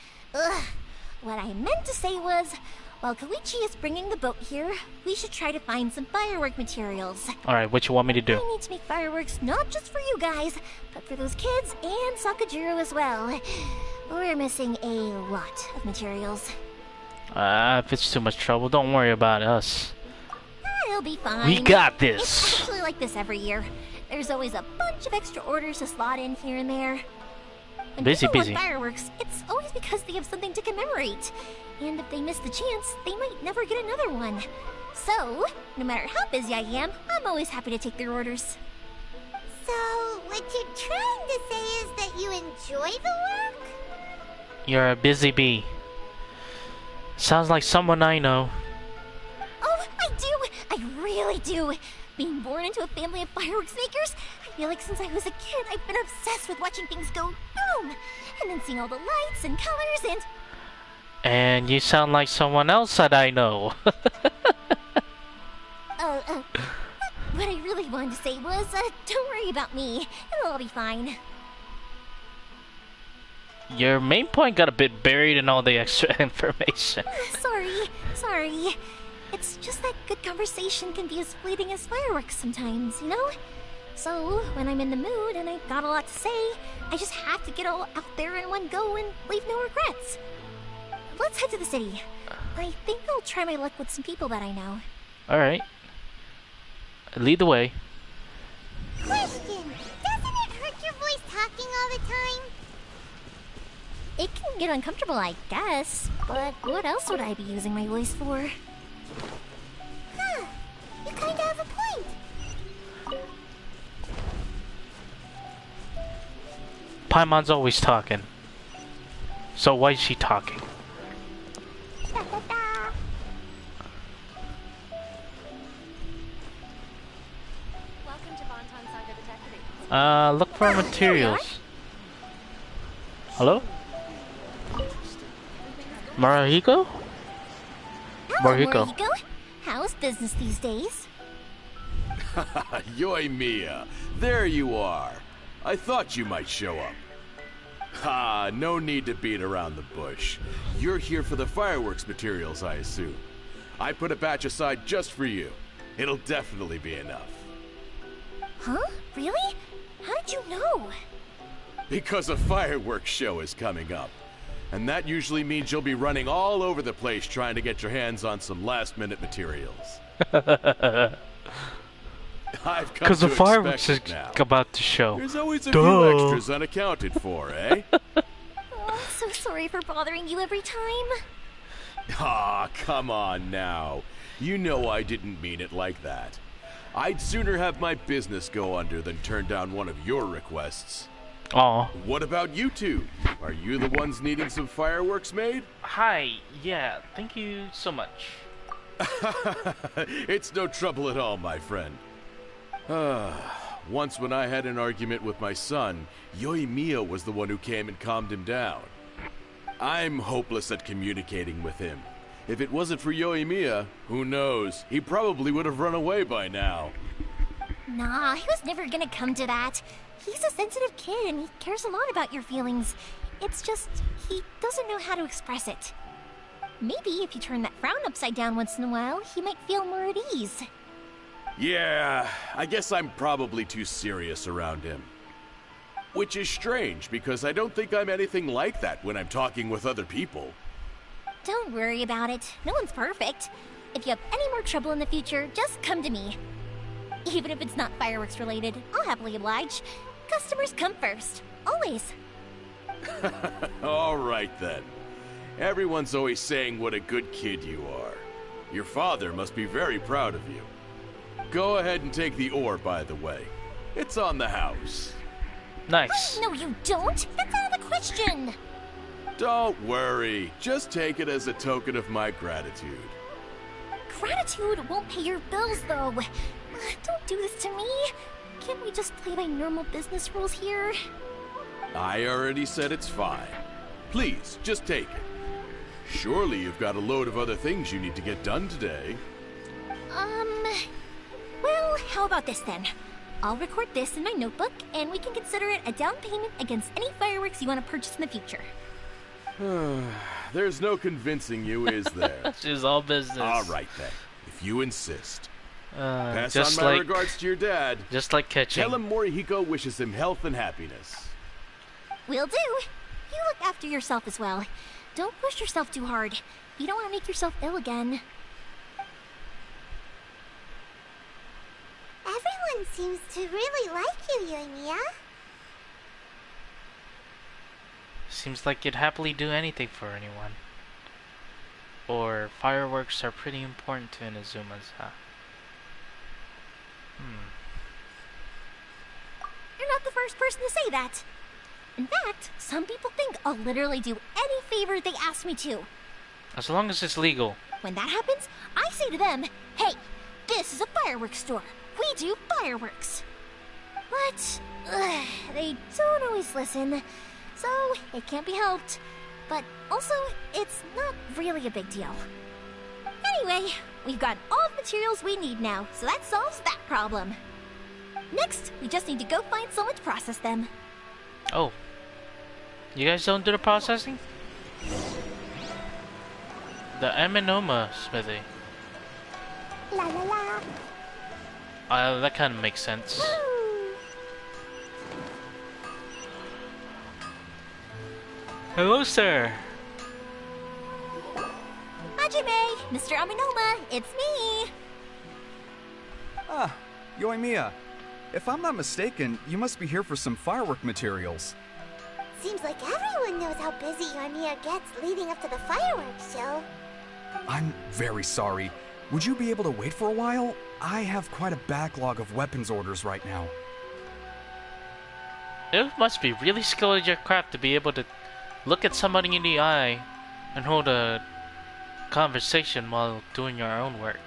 [SPEAKER 5] What I meant to say was, while Koichi is bringing the boat here, we should try to find some firework materials.
[SPEAKER 2] Alright, what you want me to do?
[SPEAKER 5] I need to make fireworks not just for you guys, but for those kids and Sakujiro as well. We're missing a lot of materials.
[SPEAKER 2] If it's too much trouble, don't worry about us.
[SPEAKER 5] It'll be fine.
[SPEAKER 2] We got
[SPEAKER 5] It's
[SPEAKER 2] this!
[SPEAKER 5] actually like this every year. There's always a bunch of extra orders to slot in here and there. When
[SPEAKER 2] Busy.
[SPEAKER 5] people want fireworks, it's always because they have something to commemorate. And if they miss the chance, they might never get another one. So, no matter how busy I am, I'm always happy to take their orders.
[SPEAKER 3] So, what you're trying to say is that you enjoy the work?
[SPEAKER 2] You're a busy bee. Sounds like someone I know.
[SPEAKER 5] Oh, I do! I really do! Being born into a family of fireworks makers, I feel like since I was a kid, I've been obsessed with watching things go boom! And then seeing all the lights and colors and...
[SPEAKER 2] And you sound like someone else that I know.
[SPEAKER 5] What I really wanted to say was, don't worry about me. It'll all be fine.
[SPEAKER 2] Your main point got a bit buried in all the extra information.
[SPEAKER 5] Sorry. It's just that good conversation can be as fleeting as fireworks sometimes, you know? So, when I'm in the mood and I've got a lot to say, I just have to get all out there in one go and leave no regrets. Let's head to the city. I think I'll try my luck with some people that I know.
[SPEAKER 2] Alright. Lead the way.
[SPEAKER 3] Question! Doesn't it hurt your voice talking all the time?
[SPEAKER 5] It can get uncomfortable, I guess. But what else would I be using my voice for?
[SPEAKER 3] Huh. You kinda have a point.
[SPEAKER 2] Paimon's always talking. So why is she talking? Look for materials. Hello? Marahiko?
[SPEAKER 5] Hello, Morihiko. How's business these days?
[SPEAKER 8] YOIMIYA, there you are. I thought you might show up. Ha, no need to beat around the bush. You're here for the fireworks materials, I assume. I put a batch aside just for you. It'll definitely be enough.
[SPEAKER 5] Huh? Really? How did you know?
[SPEAKER 8] Because a fireworks show is coming up. And that usually means you'll be running all over the place trying to get your hands on some last-minute materials. I've come
[SPEAKER 2] Because the
[SPEAKER 8] to
[SPEAKER 2] fireworks is
[SPEAKER 8] expect it now.
[SPEAKER 2] about to show.
[SPEAKER 8] There's always a
[SPEAKER 2] Duh.
[SPEAKER 8] few extras unaccounted for, eh?
[SPEAKER 5] Oh, I'm so sorry for bothering you every time.
[SPEAKER 8] Aw, come on now. You know I didn't mean it like that. I'd sooner have my business go under than turn down one of your requests.
[SPEAKER 2] Aw.
[SPEAKER 8] What about you two? Are you the ones needing some fireworks made?
[SPEAKER 2] Hi, yeah, thank you so much.
[SPEAKER 8] It's no trouble at all, my friend. Once when I had an argument with my son, YOIMIYA was the one who came and calmed him down. I'm hopeless at communicating with him. If it wasn't for YOIMIYA, who knows? He probably would have run away by now.
[SPEAKER 5] Nah, he was never gonna come to that. He's a sensitive kid and he cares a lot about your feelings. It's just, he doesn't know how to express it. Maybe if you turn that frown upside down once in a while, he might feel more at ease.
[SPEAKER 8] Yeah, I guess I'm probably too serious around him. Which is strange, because I don't think I'm anything like that when I'm talking with other people.
[SPEAKER 5] Don't worry about it. No one's perfect. If you have any more trouble in the future, just come to me. Even if it's not fireworks related, I'll happily oblige. Customers come first. Always.
[SPEAKER 8] All right then. Everyone's always saying what a good kid you are. Your father must be very proud of you. Go ahead and take the ore, by the way. It's on the house.
[SPEAKER 2] Nice.
[SPEAKER 5] No, you don't. That's out of the question.
[SPEAKER 8] Don't worry. Just take it as a token of my gratitude.
[SPEAKER 5] Gratitude won't pay your bills, though. Don't do this to me. Can't we just play by normal business rules here?
[SPEAKER 8] I already said it's fine. Please, just take it. Surely you've got a load of other things you need to get done today.
[SPEAKER 5] Well, how about this then? I'll record this in my notebook, and we can consider it a down payment against any fireworks you want to purchase in the future.
[SPEAKER 8] There's no convincing you, is there?
[SPEAKER 2] She's all business.
[SPEAKER 8] All right then, if you insist. Pass
[SPEAKER 2] just
[SPEAKER 8] on my
[SPEAKER 2] like,
[SPEAKER 8] regards to your dad.
[SPEAKER 2] Just like catching.
[SPEAKER 8] Tell him Morihiko wishes him health and happiness.
[SPEAKER 5] Will do. You look after yourself as well. Don't push yourself too hard. You don't want to make yourself ill again.
[SPEAKER 3] Everyone seems to really like you, YOIMIYA.
[SPEAKER 2] Seems like you'd happily do anything for anyone. Or fireworks are pretty important to Inazuma's, huh?
[SPEAKER 5] You're not the first person to say that. In fact, some people think I'll literally do any favor they ask me to.
[SPEAKER 2] As long as it's legal.
[SPEAKER 5] When that happens, I say to them, hey, this is a fireworks store. We do fireworks. But they don't always listen, so it can't be helped. But also, it's not really a big deal. Anyway, we've got all the materials we need now, so that solves that problem. Next, we just need to go find someone to process them.
[SPEAKER 2] Oh. You guys don't do the processing? The MMORPGs smithy.
[SPEAKER 3] La la la.
[SPEAKER 2] That kind of makes sense. Hello, sir.
[SPEAKER 5] Hajime, Mr. Aminoma, it's me.
[SPEAKER 10] Ah, YOIMIYA. If I'm not mistaken, you must be here for some firework materials.
[SPEAKER 3] Seems like everyone knows how busy YOIMIYA gets leading up to the fireworks show.
[SPEAKER 10] I'm very sorry. Would you be able to wait for a while? I have quite a backlog of weapons orders right now.
[SPEAKER 2] It must be really skilled at your craft to be able to look at somebody in the eye and hold a conversation while doing your own work.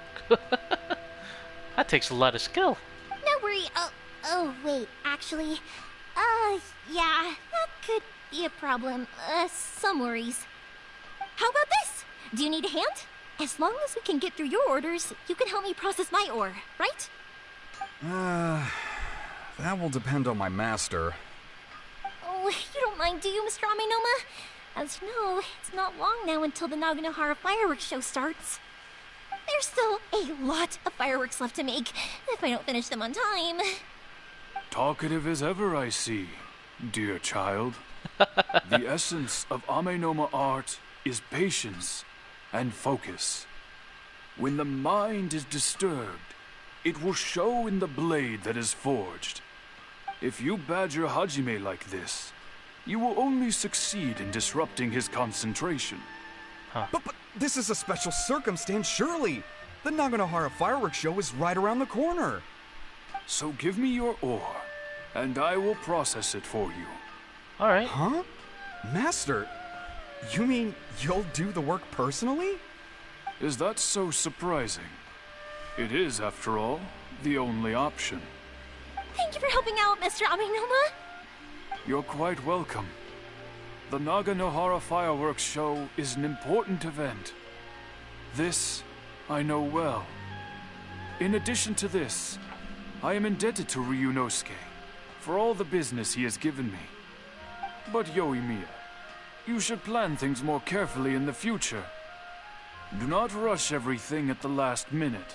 [SPEAKER 2] That takes a lot of skill.
[SPEAKER 5] No worry. Oh, wait, actually. Yeah, that could be a problem. Some worries. How about this? Do you need a hand? As long as we can get through your orders, you can help me process my ore, right?
[SPEAKER 10] That will depend on my master.
[SPEAKER 5] Oh, you don't mind, do you, Mr. Aminoma? As you know, it's not long now until the Naganohara fireworks show starts. There's still a lot of fireworks left to make, if I don't finish them on time.
[SPEAKER 7] Talkative as ever, I see, dear child.
[SPEAKER 11] The essence of Amenoma art is patience and focus. When the mind is disturbed, it will show in the blade that is forged. If you badger Hajime like this, you will only succeed in disrupting his concentration.
[SPEAKER 10] But this is a special circumstance, surely. The Naganohara fireworks show is right around the corner.
[SPEAKER 11] So give me your ore, and I will process it for you.
[SPEAKER 2] Alright.
[SPEAKER 10] Huh? Master, you mean you'll do the work personally?
[SPEAKER 11] Is that so surprising? It is, after all, the only option.
[SPEAKER 5] Thank you for helping out, Mr. Amenoma.
[SPEAKER 11] You're quite welcome. The Naganohara fireworks show is an important event. This I know well. In addition to this, I am indebted to Ryunosuke for all the business he has given me. But Yoimiya, you should plan things more carefully in the future. Do not rush everything at the last minute.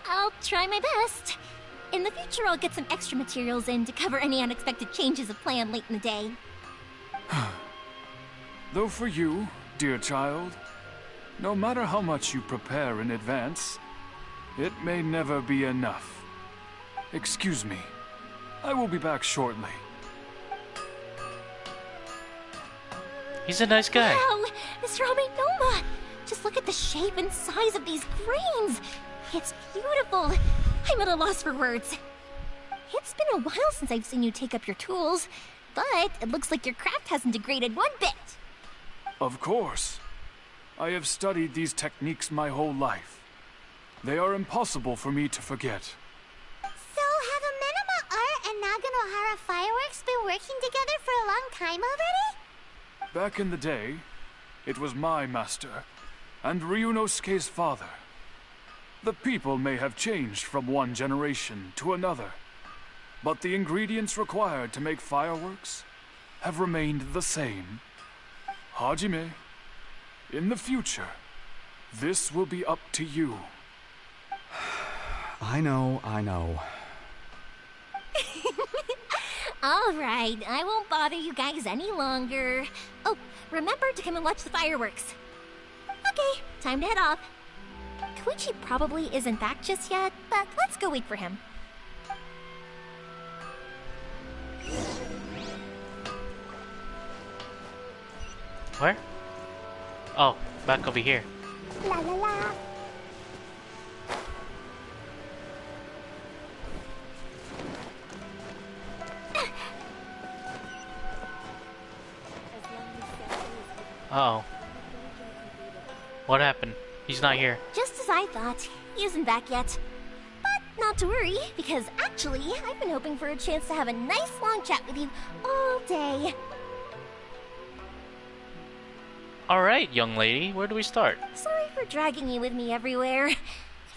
[SPEAKER 5] I'll try my best. In the future, I'll get some extra materials in to cover any unexpected changes of plan late in the day.
[SPEAKER 11] Though for you, dear child, no matter how much you prepare in advance, it may never be enough. Excuse me. I will be back shortly.
[SPEAKER 2] He's a nice guy.
[SPEAKER 5] Wow, Mr. Amenoma! Just look at the shape and size of these grains. It's beautiful. I'm at a loss for words. It's been a while since I've seen you take up your tools, but it looks like your craft hasn't degraded one bit.
[SPEAKER 11] Of course. I have studied these techniques my whole life. They are impossible for me to forget.
[SPEAKER 3] So, have Amenoma Art and Naganohara Fireworks been working together for a long time already?
[SPEAKER 11] Back in the day, it was my master, and Ryunosuke's father. The people may have changed from one generation to another, but the ingredients required to make fireworks have remained the same. Hajime, in the future, this will be up to you.
[SPEAKER 10] I know.
[SPEAKER 5] All right, I won't bother you guys any longer. Oh, remember to come and watch the fireworks. Okay, time to head off. Koichi probably isn't back just yet, but let's go wait for him.
[SPEAKER 2] Where? Oh, back over here.
[SPEAKER 3] La la la.
[SPEAKER 2] Uh-oh. What happened? He's not here.
[SPEAKER 5] Just as I thought, he isn't back yet. But not to worry, because actually, I've been hoping for a chance to have a nice long chat with you all day.
[SPEAKER 2] Alright, young lady, where do we start?
[SPEAKER 5] Sorry for dragging you with me everywhere.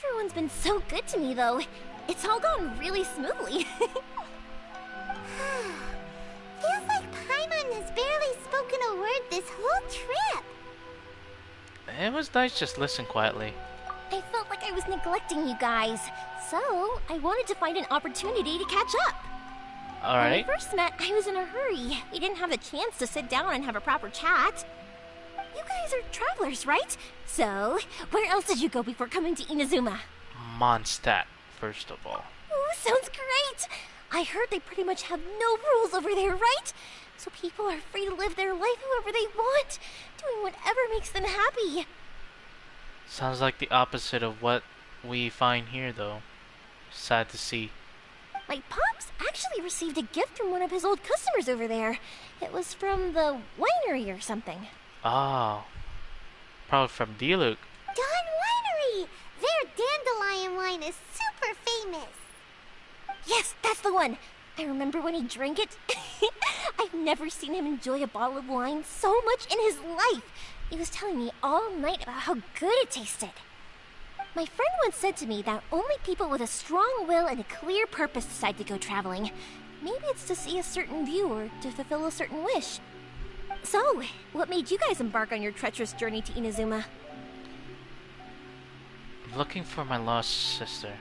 [SPEAKER 5] Everyone's been so good to me, though. It's all gone really smoothly.
[SPEAKER 3] Feels like Paimon has barely spoken a word this whole trip.
[SPEAKER 2] It was nice just listen quietly.
[SPEAKER 5] I felt like I was neglecting you guys, so I wanted to find an opportunity to catch up.
[SPEAKER 2] Alright.
[SPEAKER 5] When we first met, I was in a hurry. We didn't have a chance to sit down and have a proper chat. You guys are travelers, right? So, where else did you go before coming to Inazuma?
[SPEAKER 2] Mondstadt, first of all.
[SPEAKER 5] Ooh, sounds great! I heard they pretty much have no rules over there, right? So people are free to live their life however they want, doing whatever makes them happy.
[SPEAKER 2] Sounds like the opposite of what we find here, though. Sad to see.
[SPEAKER 5] My pops actually received a gift from one of his old customers over there. It was from the winery or something.
[SPEAKER 2] Oh. Probably from Diluc.
[SPEAKER 3] Dawn Winery! Their dandelion wine is super famous.
[SPEAKER 5] Yes, that's the one. I remember when he drank it. I've never seen him enjoy a bottle of wine so much in his life. He was telling me all night about how good it tasted. My friend once said to me that only people with a strong will and a clear purpose decide to go traveling. Maybe it's to see a certain view or to fulfill a certain wish. So, what made you guys embark on your treacherous journey to Inazuma?
[SPEAKER 2] I'm looking for my lost sister.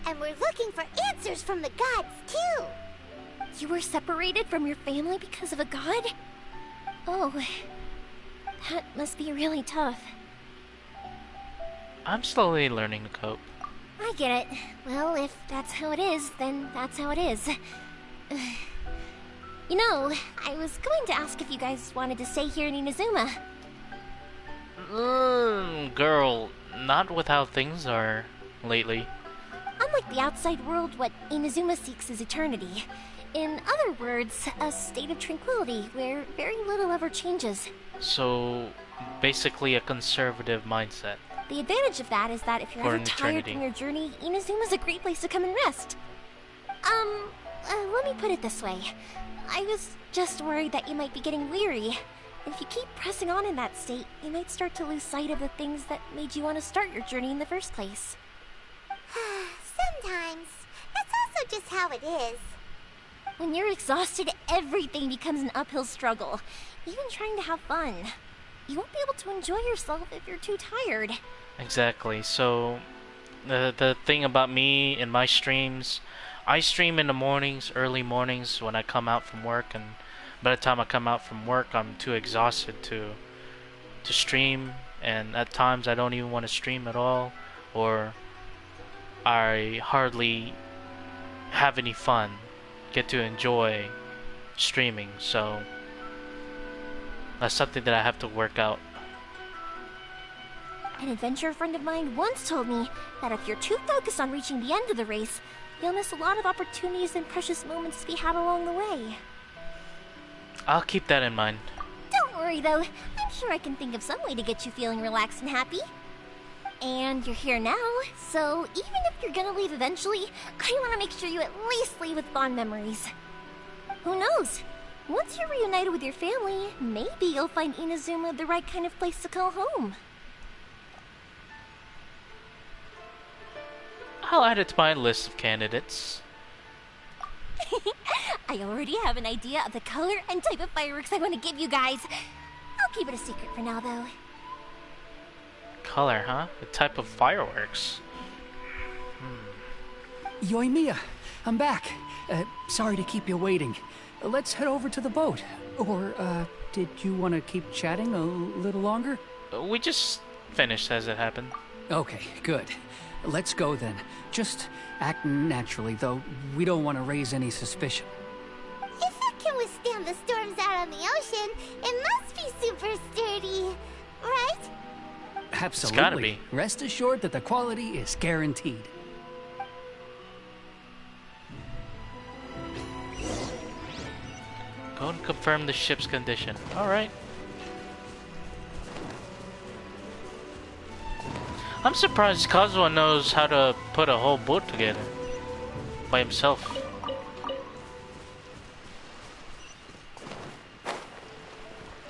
[SPEAKER 3] And we're looking for answers from the gods, too.
[SPEAKER 5] You were separated from your family because of a god? Oh, that must be really tough.
[SPEAKER 2] I'm slowly learning to cope.
[SPEAKER 5] I get it. Well, if that's how it is, then that's how it is. You know, I was going to ask if you guys wanted to stay here in Inazuma.
[SPEAKER 2] Girl, not with how things are lately.
[SPEAKER 5] Unlike the outside world, what Inazuma seeks is eternity. In other words, a state of tranquility where very little ever changes.
[SPEAKER 2] So, basically a conservative mindset.
[SPEAKER 5] The advantage of that is that if you're
[SPEAKER 2] For
[SPEAKER 5] ever
[SPEAKER 2] an
[SPEAKER 5] tired
[SPEAKER 2] eternity.
[SPEAKER 5] from your journey, Inazuma's a great place to come and rest. Let me put it this way. I was just worried that you might be getting weary. If you keep pressing on in that state, you might start to lose sight of the things that made you want to start your journey in the first place.
[SPEAKER 3] Sometimes. That's also just how it is.
[SPEAKER 5] When you're exhausted, everything becomes an uphill struggle. Even trying to have fun. You won't be able to enjoy yourself if you're too tired.
[SPEAKER 2] Exactly. So, the thing about me and my streams, I stream in the mornings, early mornings when I come out from work, and by the time I come out from work, I'm too exhausted to stream, and at times I don't even want to stream at all, or I hardly have any fun, get to enjoy streaming. So that's something that I have to work out.
[SPEAKER 5] An adventurer friend of mine once told me that if you're too focused on reaching the end of the race, you'll miss a lot of opportunities and precious moments to be had along the way.
[SPEAKER 2] I'll keep that in mind.
[SPEAKER 5] Don't worry though, I'm sure I can think of some way to get you feeling relaxed and happy. And you're here now, so even if you're gonna leave eventually, I want to make sure you at least leave with fond memories. Who knows? Once you're reunited with your family, maybe you'll find Inazuma the right kind of place to call home.
[SPEAKER 2] I'll add it to my list of candidates.
[SPEAKER 5] I already have an idea of the color and type of fireworks I want to give you guys. I'll keep it a secret for now, though.
[SPEAKER 2] Color, huh? The type of fireworks.
[SPEAKER 9] Yoimiya, I'm back. Sorry to keep you waiting. Let's head over to the boat. Or, did you want to keep chatting a little longer?
[SPEAKER 2] We just finished as it happened.
[SPEAKER 9] Okay, good. Let's go then. Just act naturally, though. We don't want to raise any suspicion.
[SPEAKER 3] If it can withstand the storms out on the ocean, it must be super sturdy, right?
[SPEAKER 9] Absolutely.
[SPEAKER 2] It's gotta be.
[SPEAKER 9] Rest assured that the quality is guaranteed.
[SPEAKER 2] Go and confirm the ship's condition. Alright. I'm surprised Kazuha knows how to put a whole boat together by himself.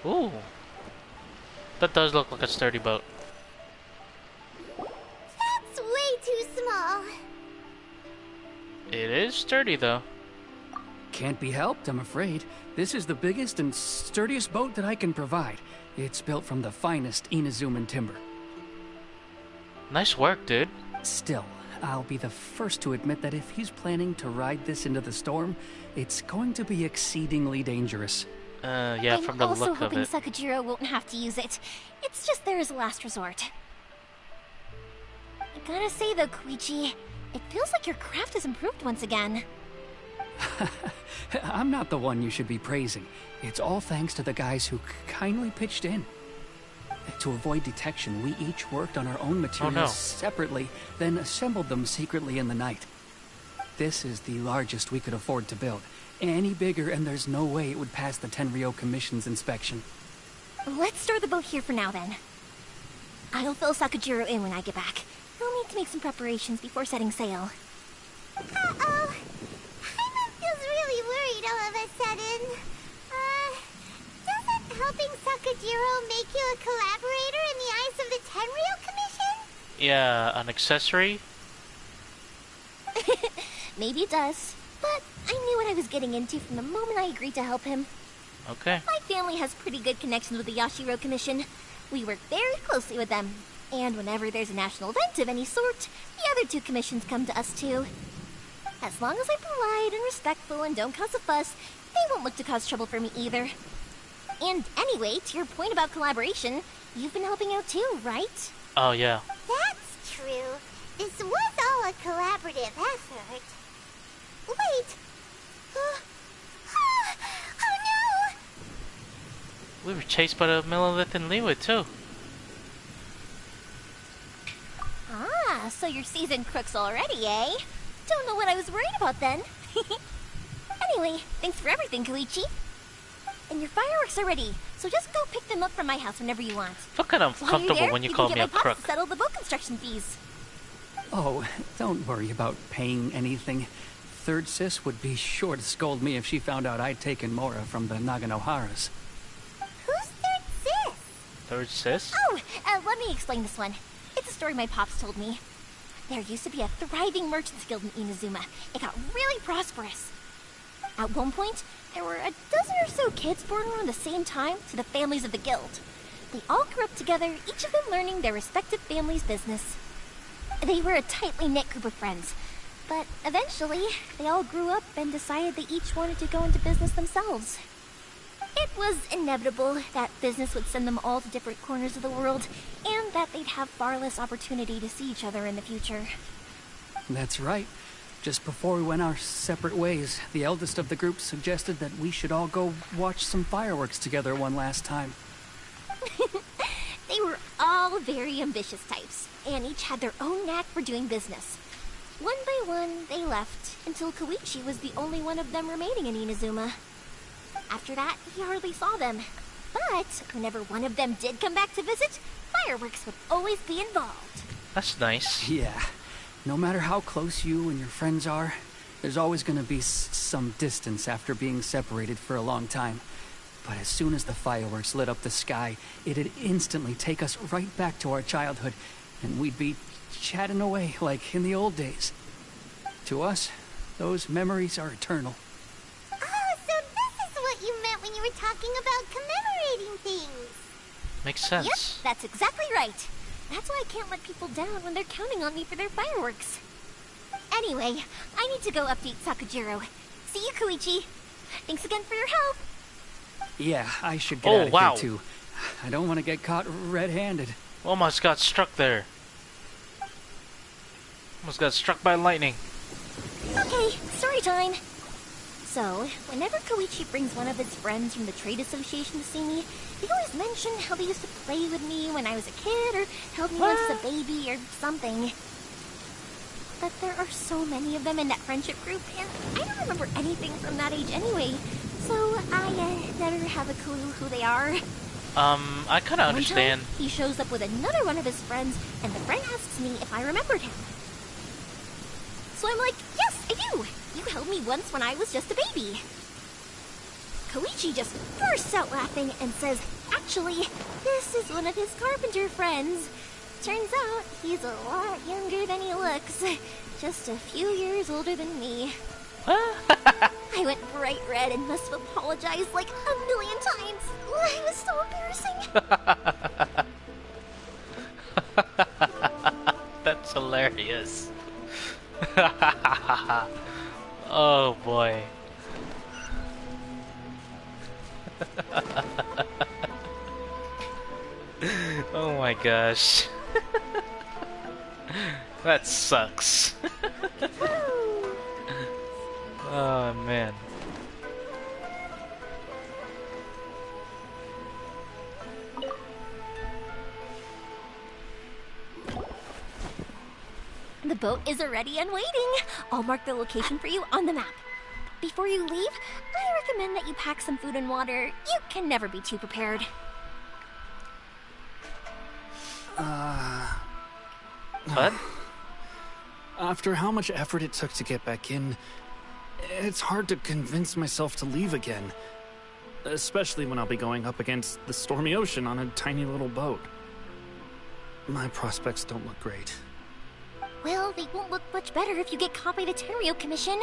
[SPEAKER 2] Ooh. That does look like a sturdy boat.
[SPEAKER 3] That's way too small.
[SPEAKER 2] It is sturdy though.
[SPEAKER 9] Can't be helped, I'm afraid. This is the biggest and sturdiest boat that I can provide. It's built from the finest Inazuman timber.
[SPEAKER 2] Nice work, dude.
[SPEAKER 9] Still, I'll be the first to admit that if he's planning to ride this into the storm, it's going to be exceedingly dangerous.
[SPEAKER 2] Yeah, from the
[SPEAKER 5] I'm also
[SPEAKER 2] look of
[SPEAKER 5] hoping
[SPEAKER 2] it.
[SPEAKER 5] Sakajiro won't have to use it. It's just there as a last resort. I gotta say though, Koichi, it feels like your craft has improved once again.
[SPEAKER 9] I'm not the one you should be praising. It's all thanks to the guys who kindly pitched in. To avoid detection, we each worked on our own materials separately, then assembled them secretly in the night. This is the largest we could afford to build. Any bigger and there's no way it would pass the Tenryou Commission's inspection.
[SPEAKER 5] Let's store the boat here for now then. I'll fill Sakajiro in when I get back. We'll need to make some preparations before setting sail.
[SPEAKER 3] Uh-oh. Paimon feels really worried all of a sudden. Doesn't helping Sakajiro make you a collaborator in the eyes of the Tenryou Commission?
[SPEAKER 2] Yeah, an accessory?
[SPEAKER 5] Maybe it does, but I knew what I was getting into from the moment I agreed to help him.
[SPEAKER 2] Okay.
[SPEAKER 5] My family has pretty good connections with the Yashiro Commission. We work very closely with them, and whenever there's a national event of any sort, the other two commissions come to us too. As long as I'm polite and respectful and don't cause a fuss, they won't look to cause trouble for me either. And anyway, to your point about collaboration, you've been helping out too, right?
[SPEAKER 2] Oh, yeah.
[SPEAKER 3] That's true. This was all a collaborative effort. Wait! Oh no!
[SPEAKER 2] We were chased by the Millilith and Leeward, too.
[SPEAKER 5] Ah, so you're seasoned crooks already, eh? Don't know what I was worried about then. Anyway, thanks for everything, Koichi. And your fireworks are ready, so just go pick them up from my house whenever you want.
[SPEAKER 2] I feel kind of
[SPEAKER 5] While you're
[SPEAKER 2] comfortable
[SPEAKER 5] there,
[SPEAKER 2] when you
[SPEAKER 5] can
[SPEAKER 2] call
[SPEAKER 5] get
[SPEAKER 2] me
[SPEAKER 5] my
[SPEAKER 2] a
[SPEAKER 5] pops
[SPEAKER 2] crook.
[SPEAKER 5] to settle the boat construction fees.
[SPEAKER 9] Oh, don't worry about paying anything. Third Sis would be sure to scold me if she found out I'd taken Mora from the Naganoharas.
[SPEAKER 3] Who's Third Sis?
[SPEAKER 2] Third Sis?
[SPEAKER 5] Oh, let me explain this one. It's a story my pops told me. There used to be a thriving merchants guild in Inazuma. It got really prosperous. At one point, there were a dozen or so kids born around the same time to the families of the guild. They all grew up together, each of them learning their respective family's business. They were a tightly knit group of friends, but eventually, they all grew up and decided they each wanted to go into business themselves. It was inevitable that business would send them all to different corners of the world, and that they'd have far less opportunity to see each other in the future.
[SPEAKER 9] That's right. Just before we went our separate ways, the eldest of the group suggested that we should all go watch some fireworks together one last time.
[SPEAKER 5] They were all very ambitious types, and each had their own knack for doing business. One by one, they left, until Koichi was the only one of them remaining in Inazuma. After that, he hardly saw them. But whenever one of them did come back to visit, fireworks would always be involved.
[SPEAKER 2] That's nice.
[SPEAKER 9] Yeah. No matter how close you and your friends are, there's always going to be some distance after being separated for a long time. But as soon as the fireworks lit up the sky, it'd instantly take us right back to our childhood, and we'd be chatting away like in the old days. To us, those memories are eternal.
[SPEAKER 3] Oh, so this is what you meant when you were talking about commemorating things.
[SPEAKER 2] Makes sense.
[SPEAKER 5] Yep, that's exactly right. That's why I can't let people down when they're counting on me for their fireworks. Anyway, I need to go update Sakujiro. See you, Koichi. Thanks again for your help.
[SPEAKER 9] Yeah, I should get out of
[SPEAKER 2] wow.
[SPEAKER 9] here too. I don't want to get caught red-handed.
[SPEAKER 2] Almost got struck there. Almost got struck by lightning.
[SPEAKER 5] Okay, story time. So, whenever Koichi brings one of his friends from the trade association to see me, they always mention how they used to play with me when I was a kid, or held me once as a baby, or something. But there are so many of them in that friendship group, and I don't remember anything from that age anyway, so I never have a clue who they are.
[SPEAKER 2] I kinda understand.
[SPEAKER 5] One time, he shows up with another one of his friends, and the friend asks me if I remembered him. So I'm like, yes, I do! You held me once when I was just a baby. Koichi just bursts out laughing and says, actually, this is one of his carpenter friends. Turns out, he's a lot younger than he looks. Just a few years older than me. I went bright red and must have apologized like a million times. It was so embarrassing.
[SPEAKER 2] That's hilarious. Oh boy. Oh my gosh. That sucks. Oh man.
[SPEAKER 5] The boat is already and waiting. I'll mark the location for you on the map. Before you leave, I recommend that you pack some food and water. You can never be too prepared.
[SPEAKER 2] What?
[SPEAKER 7] After how much effort it took to get back in, it's hard to convince myself to leave again. Especially when I'll be going up against the stormy ocean on a tiny little boat. My prospects don't look great.
[SPEAKER 5] Well, they won't look much better if you get caught by the Tenryo Commission.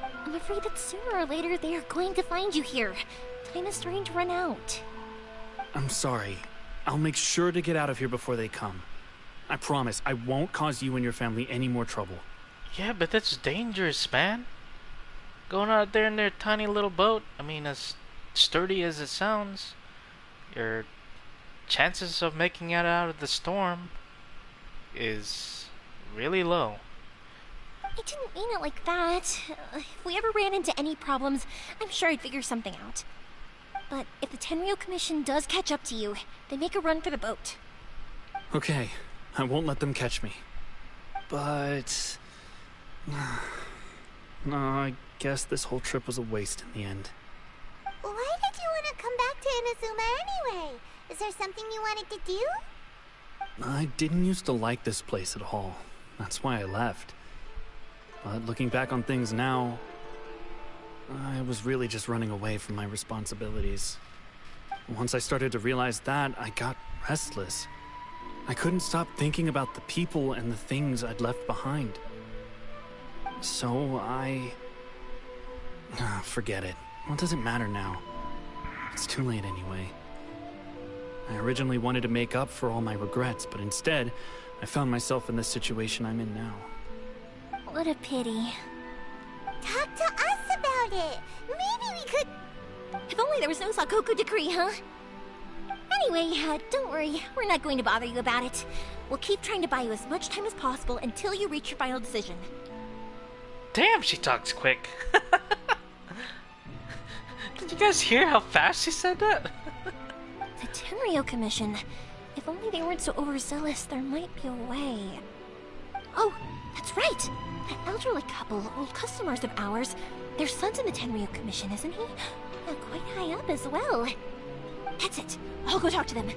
[SPEAKER 5] I'm afraid that sooner or later they are going to find you here. Time is starting to run out.
[SPEAKER 7] I'm sorry. I'll make sure to get out of here before they come. I promise I won't cause you and your family any more trouble.
[SPEAKER 2] Yeah, but that's dangerous, man. Going out there in their tiny little boat, I mean, as sturdy as it sounds, your chances of making it out of the storm is really low.
[SPEAKER 5] I didn't mean it like that. If we ever ran into any problems, I'm sure I'd figure something out. But if the Tenryou Commission does catch up to you, they make a run for the boat.
[SPEAKER 7] Okay, I won't let them catch me. But... no, I guess this whole trip was a waste in the end.
[SPEAKER 3] Why did you want to come back to Inazuma anyway? Is there something you wanted to do?
[SPEAKER 7] I didn't used to like this place at all. That's why I left. But looking back on things now, I was really just running away from my responsibilities. Once I started to realize that, I got restless. I couldn't stop thinking about the people and the things I'd left behind. So forget it. What does it matter now? It's too late anyway. I originally wanted to make up for all my regrets, but instead, I found myself in the situation I'm in now.
[SPEAKER 5] What a pity.
[SPEAKER 3] Talk to us about it. Maybe we could...
[SPEAKER 5] If only there was no Sakoku decree, huh? Anyway, don't worry. We're not going to bother you about it. We'll keep trying to buy you as much time as possible until you reach your final decision.
[SPEAKER 2] Damn, she talks quick. Did you guys hear how fast she said that?
[SPEAKER 5] The Tenryou Commission. If only they weren't so overzealous, there might be a way. Oh, that's right! That elderly couple, old customers of ours, their son's in the Tenryou Commission, isn't he? Yeah, quite high up as well. That's it. I'll go talk to them.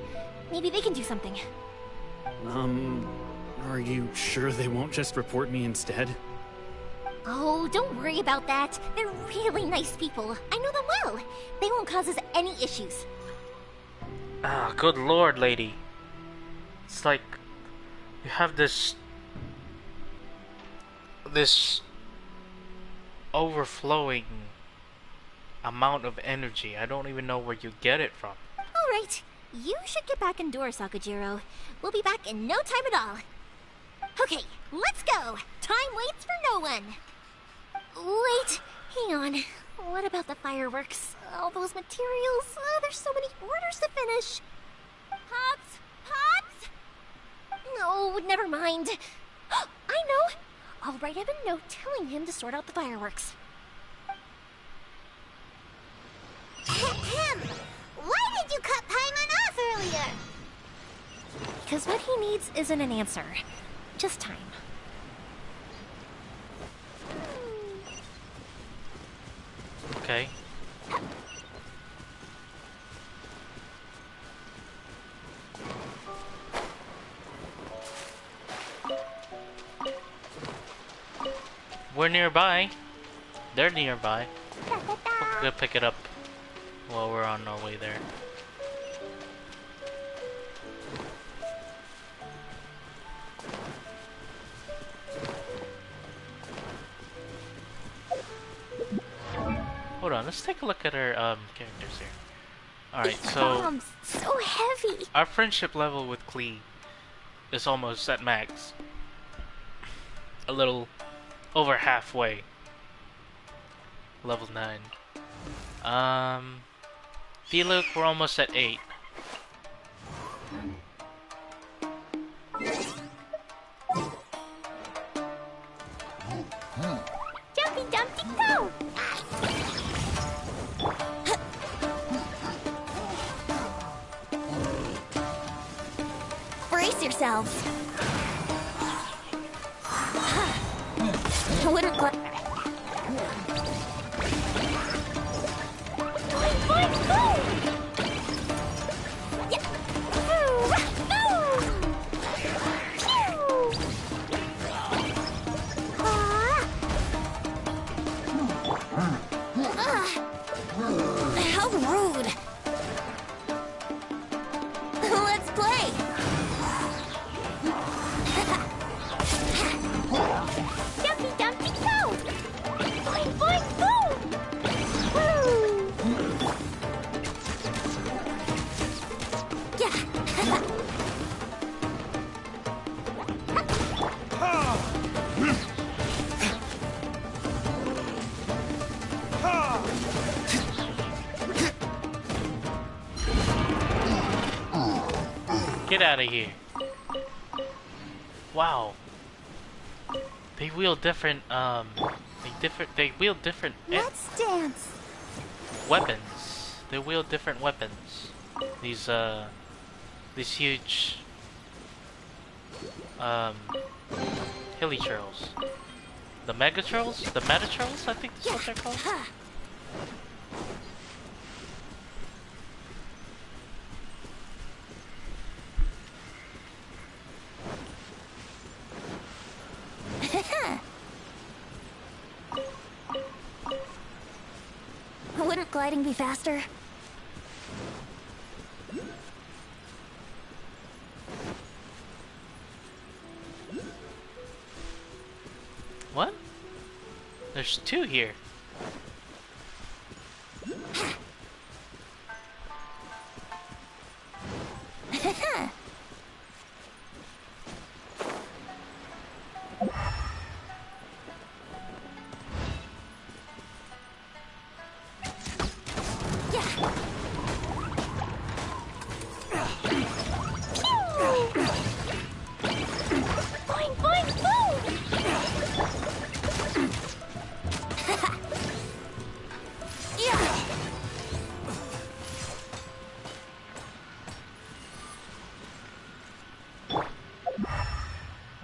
[SPEAKER 5] Maybe they can do something.
[SPEAKER 7] Are you sure they won't just report me instead?
[SPEAKER 5] Oh, don't worry about that. They're really nice people. I know them well. They won't cause us any issues.
[SPEAKER 2] Ah, good lord, lady. It's like you have this overflowing amount of energy. I don't even know where you get it from.
[SPEAKER 5] Alright, you should get back indoors, Sakujiro. We'll be back in no time at all. Okay, let's go! Time waits for no one! Wait, hang on. What about the fireworks? All those materials? There's so many orders to finish. Pops? Pops? No, never mind. I know! I'll write him a note telling him to sort out the fireworks.
[SPEAKER 3] Why did you cut Paimon off earlier?
[SPEAKER 5] Because what he needs isn't an answer. Just time.
[SPEAKER 2] Okay. We're nearby. They're nearby. We'll go pick it up while we're on our way there. Hold on, let's take a look at our characters here. Alright, so
[SPEAKER 5] so heavy.
[SPEAKER 2] Our friendship level with Klee is almost at max. A little over halfway. Level 9. Felix, we're almost at 8.
[SPEAKER 3] Jumpy Dumpty go!
[SPEAKER 5] Brace yourselves. What are how rude. Let's play.
[SPEAKER 3] Jumpy Dumpty go! Boing boing boom! Woo!
[SPEAKER 5] Yeah.
[SPEAKER 2] Get out of here. Wow. They wield different, they wield different
[SPEAKER 3] Let's dance.
[SPEAKER 2] weapons. They wield different weapons. These huge, hilly trolls. The mega trolls? The meta trolls, I think that's what they're called.
[SPEAKER 5] Wouldn't gliding be faster?
[SPEAKER 2] What? There's two here.
[SPEAKER 5] Boing, boing, boom!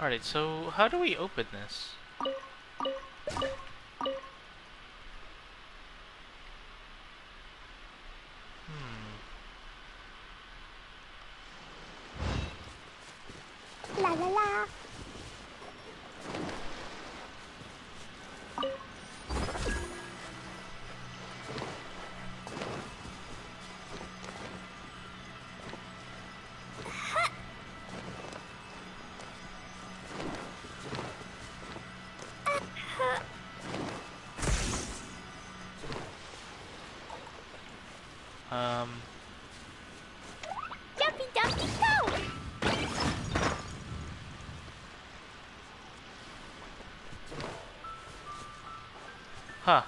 [SPEAKER 2] Alright, so how do we open this?
[SPEAKER 3] La la la. Jumpy dumpy go!
[SPEAKER 2] Huh.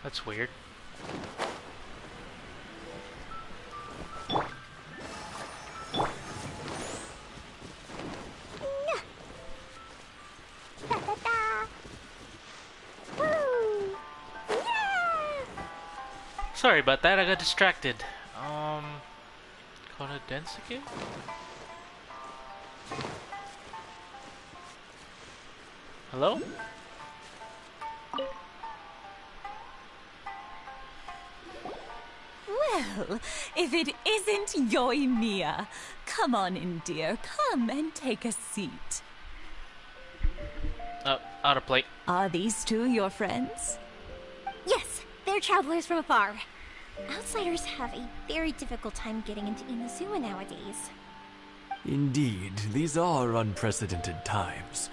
[SPEAKER 2] That's weird.
[SPEAKER 3] Da da da. Woo! Yeah!
[SPEAKER 2] Sorry about that, I got distracted. Call it dance again? Hello?
[SPEAKER 12] Well, if it isn't YOIMIYA. Come on in, dear. Come and take a seat.
[SPEAKER 2] Oh, out of plate.
[SPEAKER 12] Are these two your friends?
[SPEAKER 5] Yes, they're travelers from afar. Outsiders have a very difficult time getting into Inazuma nowadays.
[SPEAKER 13] Indeed, these are unprecedented times.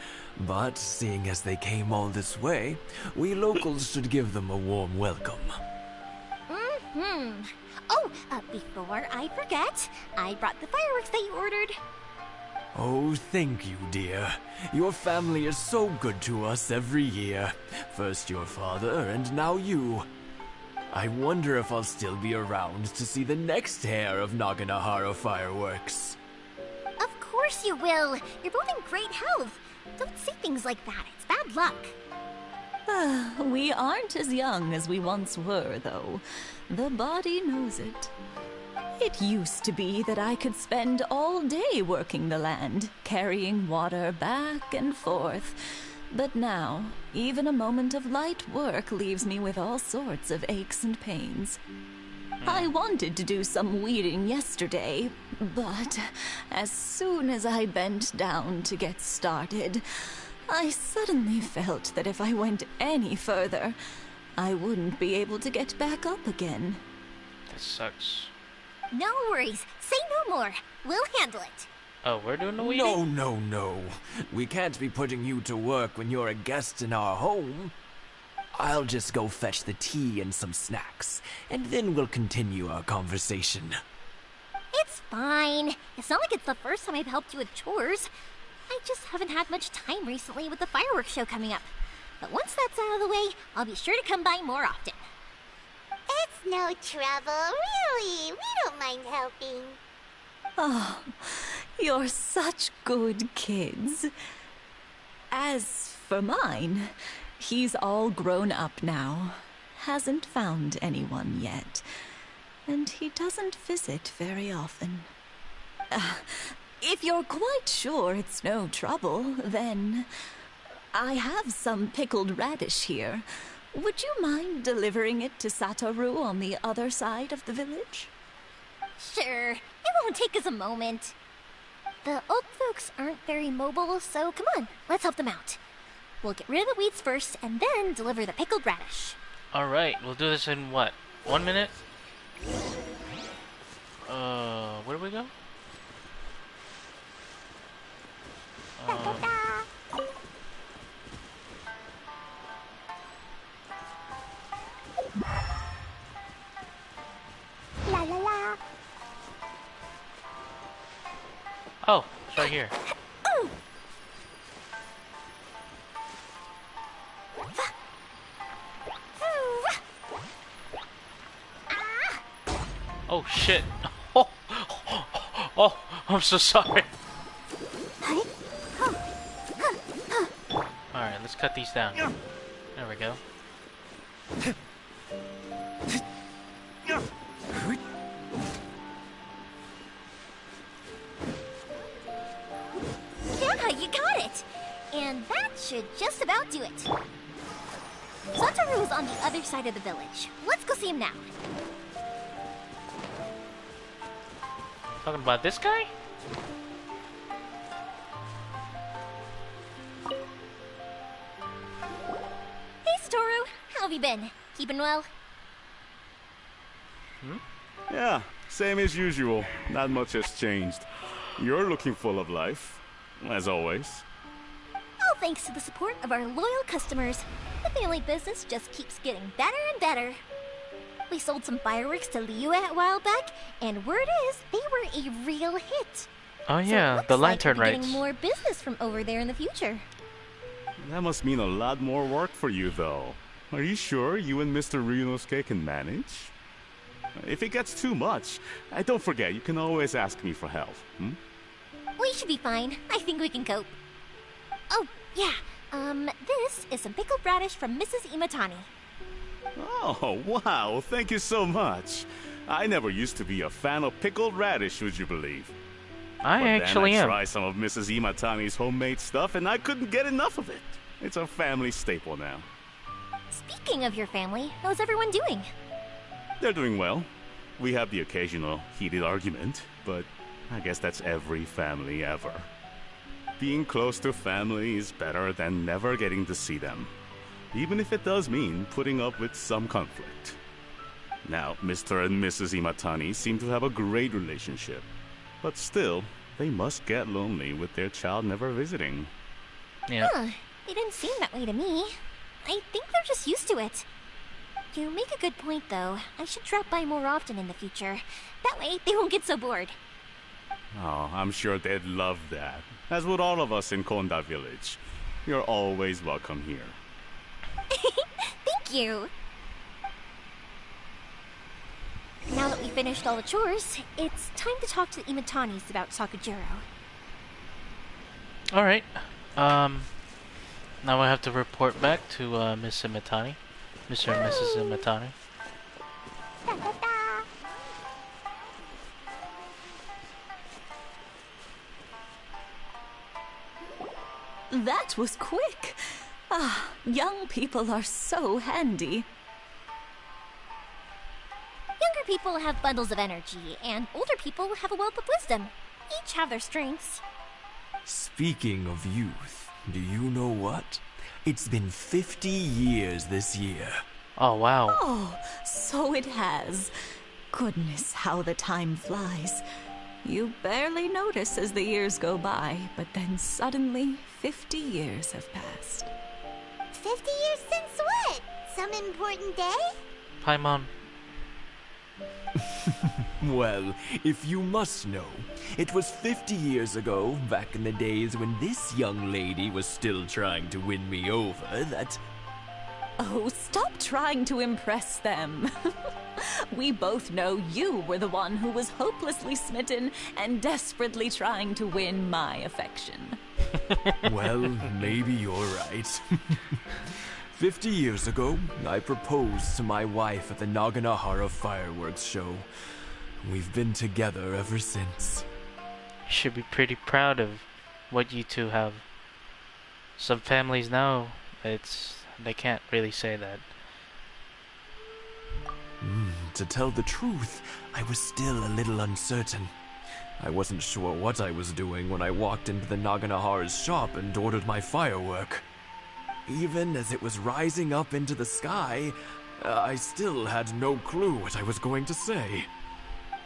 [SPEAKER 13] But seeing as they came all this way, we locals should give them a warm welcome.
[SPEAKER 5] Oh, before I forget, I brought the fireworks that you ordered.
[SPEAKER 13] Oh, thank you, dear. Your family is so good to us every year. First your father, and now you. I wonder if I'll still be around to see the next hair of Naganohara fireworks.
[SPEAKER 5] Of course you will. You're both in great health. Don't say things like that. It's bad luck.
[SPEAKER 12] We aren't as young as we once were, though. The body knows it. It used to be that I could spend all day working the land, carrying water back and forth. But now, even a moment of light work leaves me with all sorts of aches and pains. I wanted to do some weeding yesterday, but as soon as I bent down to get started, I suddenly felt that if I went any further, I wouldn't be able to get back up again.
[SPEAKER 2] That sucks.
[SPEAKER 5] No worries. Say no more. We'll handle it.
[SPEAKER 2] Oh, we're doing the weeding?
[SPEAKER 13] No. We can't be putting you to work when you're a guest in our home. I'll just go fetch the tea and some snacks, and then we'll continue our conversation.
[SPEAKER 5] It's fine. It's not like it's the first time I've helped you with chores. I just haven't had much time recently with the fireworks show coming up. But once that's out of the way, I'll be sure to come by more often.
[SPEAKER 3] It's no trouble, really. We don't mind helping.
[SPEAKER 12] Oh, you're such good kids. As for mine, he's all grown up now. Hasn't found anyone yet. And he doesn't visit very often. If you're quite sure it's no trouble, then I have some pickled radish here. Would you mind delivering it to Satoru on the other side of the village?
[SPEAKER 5] Sure, it won't take us a moment. The old folks aren't very mobile, so come on, let's help them out. We'll get rid of the weeds first, and then deliver the pickled radish.
[SPEAKER 2] Alright, we'll do this in what? 1 minute? Where do we go?
[SPEAKER 3] La la la.
[SPEAKER 2] Oh, it's right here. Oh shit. Oh, oh, I'm so sorry. Alright, let's cut these down. There we go.
[SPEAKER 5] Yeah, you got it! And that should just about do it. Satoru is on the other side of the village. Let's go see him now.
[SPEAKER 2] Talking about this guy?
[SPEAKER 5] Hey, Satoru! How have you been? Keeping well?
[SPEAKER 14] Yeah, same as usual. Not much has changed. You're looking full of life, as always.
[SPEAKER 5] All thanks to the support of our loyal customers, the family business just keeps getting better and better. We sold some fireworks to Liu a while back, and word is they were a real hit.
[SPEAKER 2] Oh yeah,
[SPEAKER 5] so
[SPEAKER 2] the lantern
[SPEAKER 5] like we'll be
[SPEAKER 2] rights.
[SPEAKER 5] getting more business from over there in the future.
[SPEAKER 14] That must mean a lot more work for you, though. Are you sure you and Mr. Ryunosuke can manage? If it gets too much, don't forget, you can always ask me for help.
[SPEAKER 5] We should be fine. I think we can cope. Oh, yeah. This is some pickled radish from Mrs. Imatani.
[SPEAKER 14] Oh, wow, thank you so much. I never used to be a fan of pickled radish, would you believe?
[SPEAKER 2] I actually
[SPEAKER 14] then I
[SPEAKER 2] am.
[SPEAKER 14] tried some of Mrs. Imatani's homemade stuff, and I couldn't get enough of it. It's a family staple now.
[SPEAKER 5] Speaking of your family, how's everyone doing?
[SPEAKER 14] They're doing well. We have the occasional heated argument, but I guess that's every family ever. Being close to family is better than never getting to see them, even if it does mean putting up with some conflict. Now, Mr. and Mrs. Imatani seem to have a great relationship, but still, they must get lonely with their child never visiting.
[SPEAKER 2] Yeah.
[SPEAKER 5] Huh, it didn't seem that way to me. I think they're just used to it. You make a good point, though. I should drop by more often in the future. That way, they won't get so bored.
[SPEAKER 14] Oh, I'm sure they'd love that, as would all of us in Konda Village. You're always welcome here.
[SPEAKER 5] Thank you! Now that we finished all the chores, it's time to talk to the Imatanis about Sakujiro.
[SPEAKER 2] Alright. Now I have to report back to Miss Imatani. Mr. and Mrs. Imatani.
[SPEAKER 12] That was quick. Ah, young people are so handy.
[SPEAKER 5] Younger people have bundles of energy, and older people have a wealth of wisdom. Each have their strengths.
[SPEAKER 13] Speaking of youth, do you know what? It's been 50 years this year.
[SPEAKER 2] Oh, wow.
[SPEAKER 12] Oh, so it has. Goodness, how the time flies. You barely notice as the years go by, but then suddenly 50 years have passed.
[SPEAKER 3] 50 years since what? Some important day?
[SPEAKER 2] Hi, Mom.
[SPEAKER 13] Well, if you must know, it was 50 years ago, back in the days when this young lady was still trying to win me over, that...
[SPEAKER 12] Oh, stop trying to impress them. We both know you were the one who was hopelessly smitten and desperately trying to win my affection.
[SPEAKER 13] Well, maybe you're right. 50 years ago, I proposed to my wife at the Naganohara fireworks show. We've been together ever since.
[SPEAKER 2] You should be pretty proud of what you two have. Some families know they can't really say that.
[SPEAKER 13] To tell the truth, I was still a little uncertain. I wasn't sure what I was doing when I walked into the Naganohara's shop and ordered my firework. Even as it was rising up into the sky, I still had no clue what I was going to say.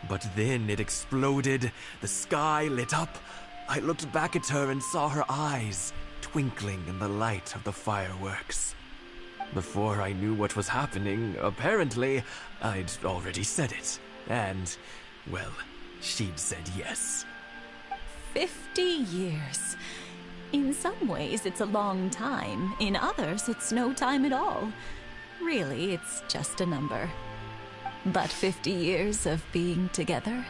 [SPEAKER 13] But then it exploded, the sky lit up. I looked back at her and saw her eyes twinkling in the light of the fireworks. Before I knew what was happening, apparently, I'd already said it. And, well, she'd said yes.
[SPEAKER 12] 50 years. In some ways, it's a long time. In others, it's no time at all. Really, it's just a number. But 50 years of being together,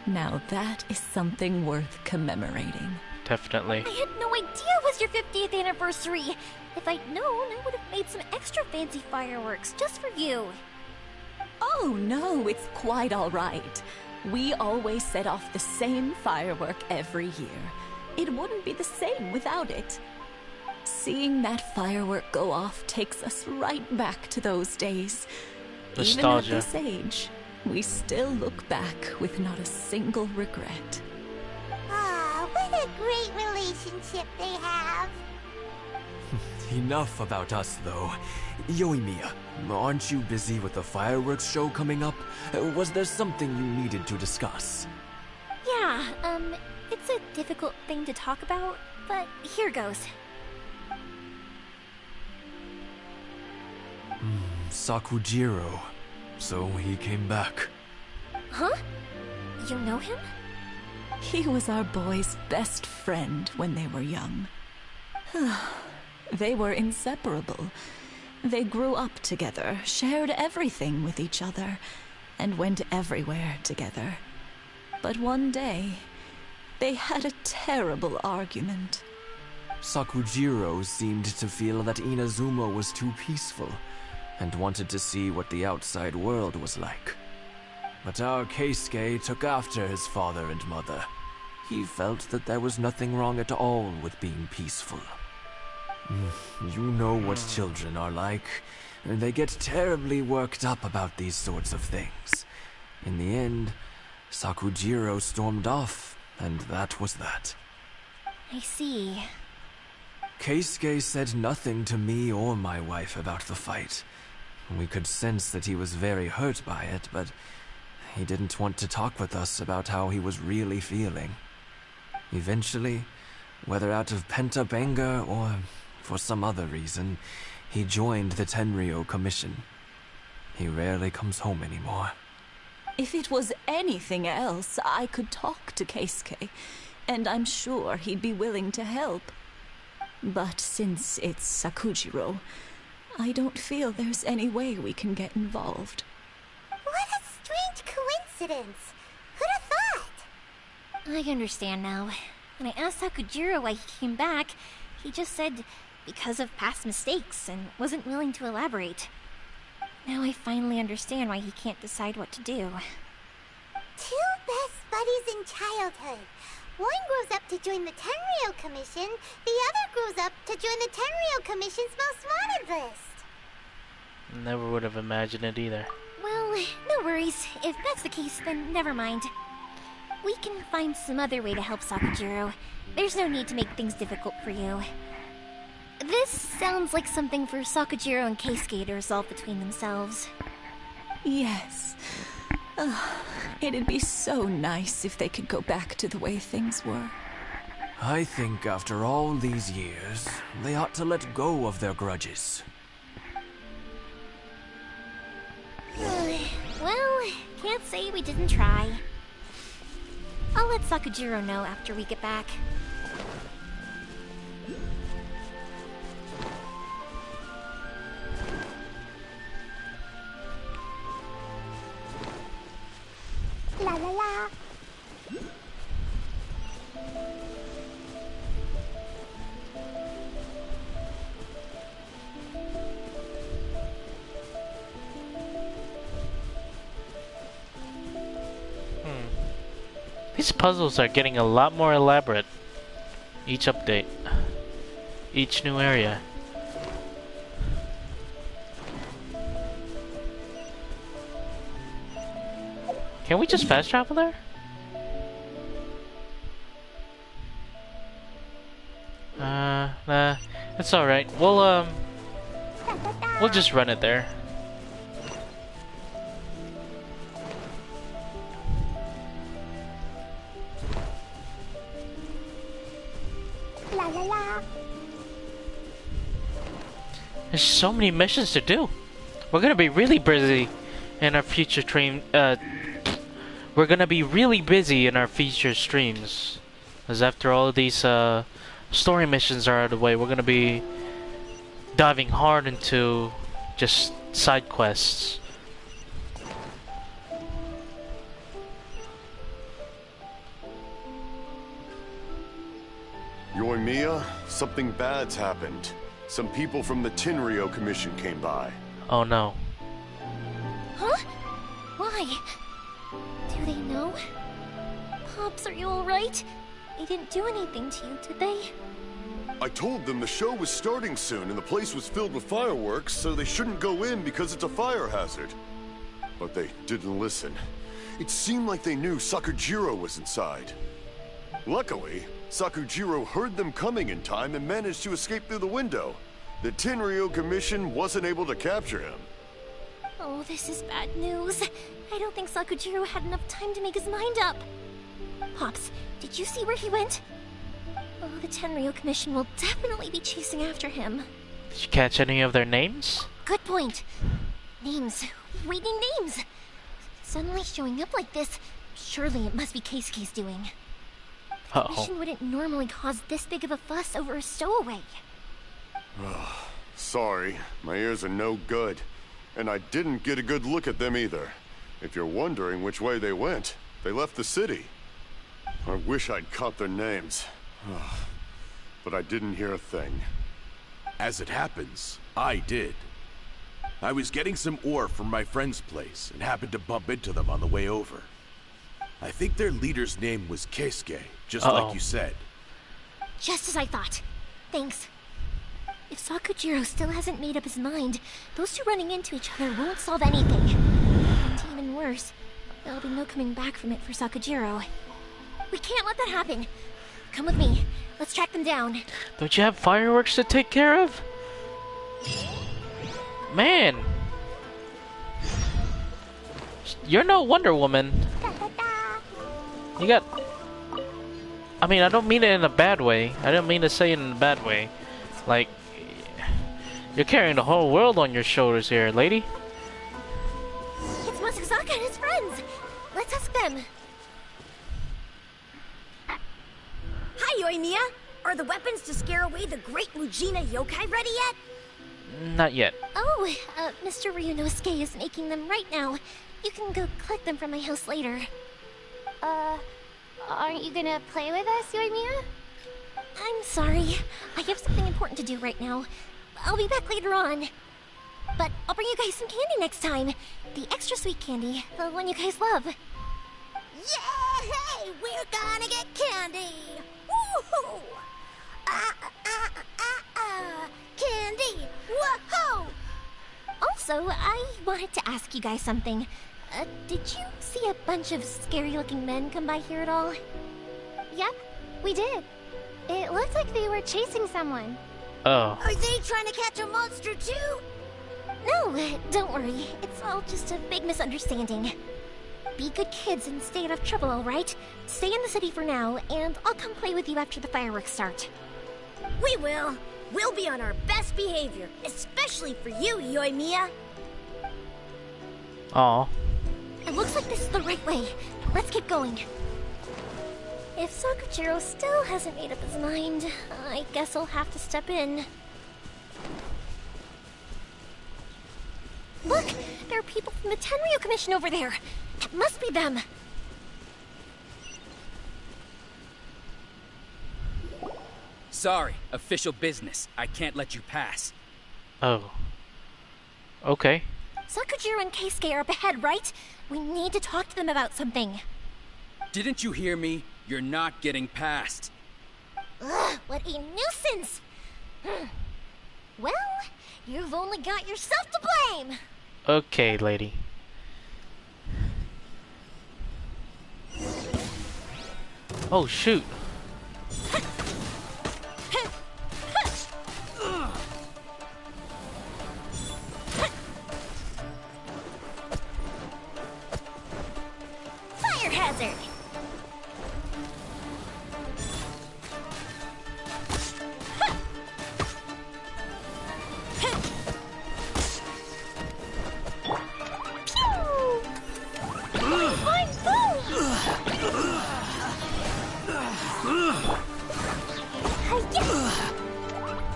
[SPEAKER 12] now that is something worth commemorating.
[SPEAKER 2] Definitely.
[SPEAKER 5] I had no idea it was your 50th anniversary. If I'd known, I would have made some extra fancy fireworks just for you.
[SPEAKER 12] Oh no, it's quite all right. We always set off the same firework every year. It wouldn't be the same without it. Seeing that firework go off takes us right back to those days.
[SPEAKER 2] Nostalgia.
[SPEAKER 12] Even at this age, we still look back with not a single regret.
[SPEAKER 3] Ah, what a great relationship they have.
[SPEAKER 13] Enough about us, though. Yoimiya, aren't you busy with the fireworks show coming up? Was there something you needed to discuss?
[SPEAKER 5] Yeah, it's a difficult thing to talk about, but here goes.
[SPEAKER 13] Sakujiro. So he came back.
[SPEAKER 5] Huh? You know him?
[SPEAKER 12] He was our boy's best friend when they were young. They were inseparable. They grew up together, shared everything with each other, and went everywhere together. But one day, they had a terrible argument.
[SPEAKER 13] Sakujiro seemed to feel that Inazuma was too peaceful, and wanted to see what the outside world was like. But our Keisuke took after his father and mother. He felt that there was nothing wrong at all with being peaceful. You know what children are like. They get terribly worked up about these sorts of things. In the end, Sakujiro stormed off, and that was that.
[SPEAKER 5] I see.
[SPEAKER 13] Keisuke said nothing to me or my wife about the fight. We could sense that he was very hurt by it, but he didn't want to talk with us about how he was really feeling. Eventually, whether out of pent-up anger or for some other reason, he joined the Tenryo Commission. He rarely comes home anymore.
[SPEAKER 12] If it was anything else, I could talk to Keisuke, and I'm sure he'd be willing to help. But since it's Sakujiro, I don't feel there's any way we can get involved.
[SPEAKER 3] What a strange coincidence. Who'd have thought?
[SPEAKER 5] I understand now. When I asked Sakujiro why he came back, he just said because of past mistakes and wasn't willing to elaborate. Now I finally understand why he can't decide what to do.
[SPEAKER 3] Two best buddies in childhood. One grows up to join the Tenryo Commission, the other grows up to join the Tenryo Commission's most wanted list.
[SPEAKER 2] Never would have imagined it either.
[SPEAKER 5] Well, no worries. If that's the case, then never mind. We can find some other way to help Sakujiro. There's no need to make things difficult for you. This sounds like something for Sakujiro and Keisuke to resolve between themselves.
[SPEAKER 12] Yes. It'd be so nice if they could go back to the way things were.
[SPEAKER 13] I think after all these years, they ought to let go of their grudges.
[SPEAKER 5] Well, can't say we didn't try. I'll let Sakujiro know after we get back.
[SPEAKER 2] These puzzles are getting a lot more elaborate. Each update. Each new area. Can we just fast travel there? Nah, it's alright. We'll just run it there.
[SPEAKER 3] La la la.
[SPEAKER 2] There's so many missions to do. We're gonna be really busy in our future stream. We're gonna be really busy in our future streams, as after all of these story missions are out of the way, we're gonna be diving hard into just side quests.
[SPEAKER 6] Yoimiya, something bad's happened. Some people from the Tenryou Commission came by.
[SPEAKER 2] Oh no.
[SPEAKER 5] Huh? Why? Do they know? Pops, are you alright? They didn't do anything to you, did they?
[SPEAKER 6] I told them the show was starting soon and the place was filled with fireworks, so they shouldn't go in because it's a fire hazard. But they didn't listen. It seemed like they knew Sakujiro was inside. Luckily, Sakujiro heard them coming in time and managed to escape through the window. The Tenryou Commission wasn't able to capture him.
[SPEAKER 5] Oh, this is bad news. I don't think Sakujiro had enough time to make his mind up. Pops, did you see where he went? Oh, the Tenryou Commission will definitely be chasing after him.
[SPEAKER 2] Did you catch any of their names?
[SPEAKER 5] Good point. Names. We need names. Suddenly showing up like this, surely it must be Keisuke's doing. The commission wouldn't normally cause this big of a fuss over a stowaway.
[SPEAKER 6] Sorry, my ears are no good. And I didn't get a good look at them either. If you're wondering which way they went, they left the city. I wish I'd caught their names. But I didn't hear a thing.
[SPEAKER 8] As it happens, I did. I was getting some ore from my friend's place and happened to bump into them on the way over. I think their leader's name was Keisuke, just like you said.
[SPEAKER 5] Just as I thought. Thanks. If Sakujiro still hasn't made up his mind, those two running into each other won't solve anything. And even worse, there'll be no coming back from it for Sakujiro. We can't let that happen. Come with me. Let's track them down.
[SPEAKER 2] Don't you have fireworks to take care of? Man! You're no Wonder Woman. You got... I mean, I don't mean it in a bad way. I don't mean to say it in a bad way. Like, you're carrying the whole world on your shoulders here, lady.
[SPEAKER 5] It's Masazaka and his friends. Let's ask them.
[SPEAKER 4] Hi, Yoimiya. Are the weapons to scare away the great Mujina yokai ready yet?
[SPEAKER 2] Not yet.
[SPEAKER 5] Oh, Mr. Ryunosuke is making them right now. You can go collect them from my house later.
[SPEAKER 3] Aren't you gonna play with us, Yoimiya?
[SPEAKER 5] I'm sorry. I have something important to do right now. I'll be back later on. But I'll bring you guys some candy next time. The extra sweet candy, the one you guys love.
[SPEAKER 4] Yay! We're gonna get candy! Woohoo! Candy! Woohoo!
[SPEAKER 5] Also, I wanted to ask you guys something. Did you see a bunch of scary-looking men come by here at all?
[SPEAKER 3] Yep, we did. It looked like they were chasing someone.
[SPEAKER 2] Oh.
[SPEAKER 4] Are they trying to catch a monster too?
[SPEAKER 5] No, don't worry. It's all just a big misunderstanding. Be good kids and stay out of trouble, alright? Stay in the city for now, and I'll come play with you after the fireworks start.
[SPEAKER 4] We will. We'll be on our best behavior, especially for you, Yoimiya.
[SPEAKER 2] Aw.
[SPEAKER 5] It looks like this is the right way. Let's keep going. If Sakujiro still hasn't made up his mind, I guess I'll have to step in. Look! There are people from the Tenryou Commission over there! It must be them!
[SPEAKER 15] sorry. Official business. I can't let you pass.
[SPEAKER 2] Oh. Okay.
[SPEAKER 5] Sakujiro and Keisuke are up ahead, right? We need to talk to them about something.
[SPEAKER 15] Didn't you hear me? You're not getting past.
[SPEAKER 5] Ugh, what a nuisance! Well, you've only got yourself to blame!
[SPEAKER 2] Okay, lady. Oh, shoot.
[SPEAKER 5] Fire hazard!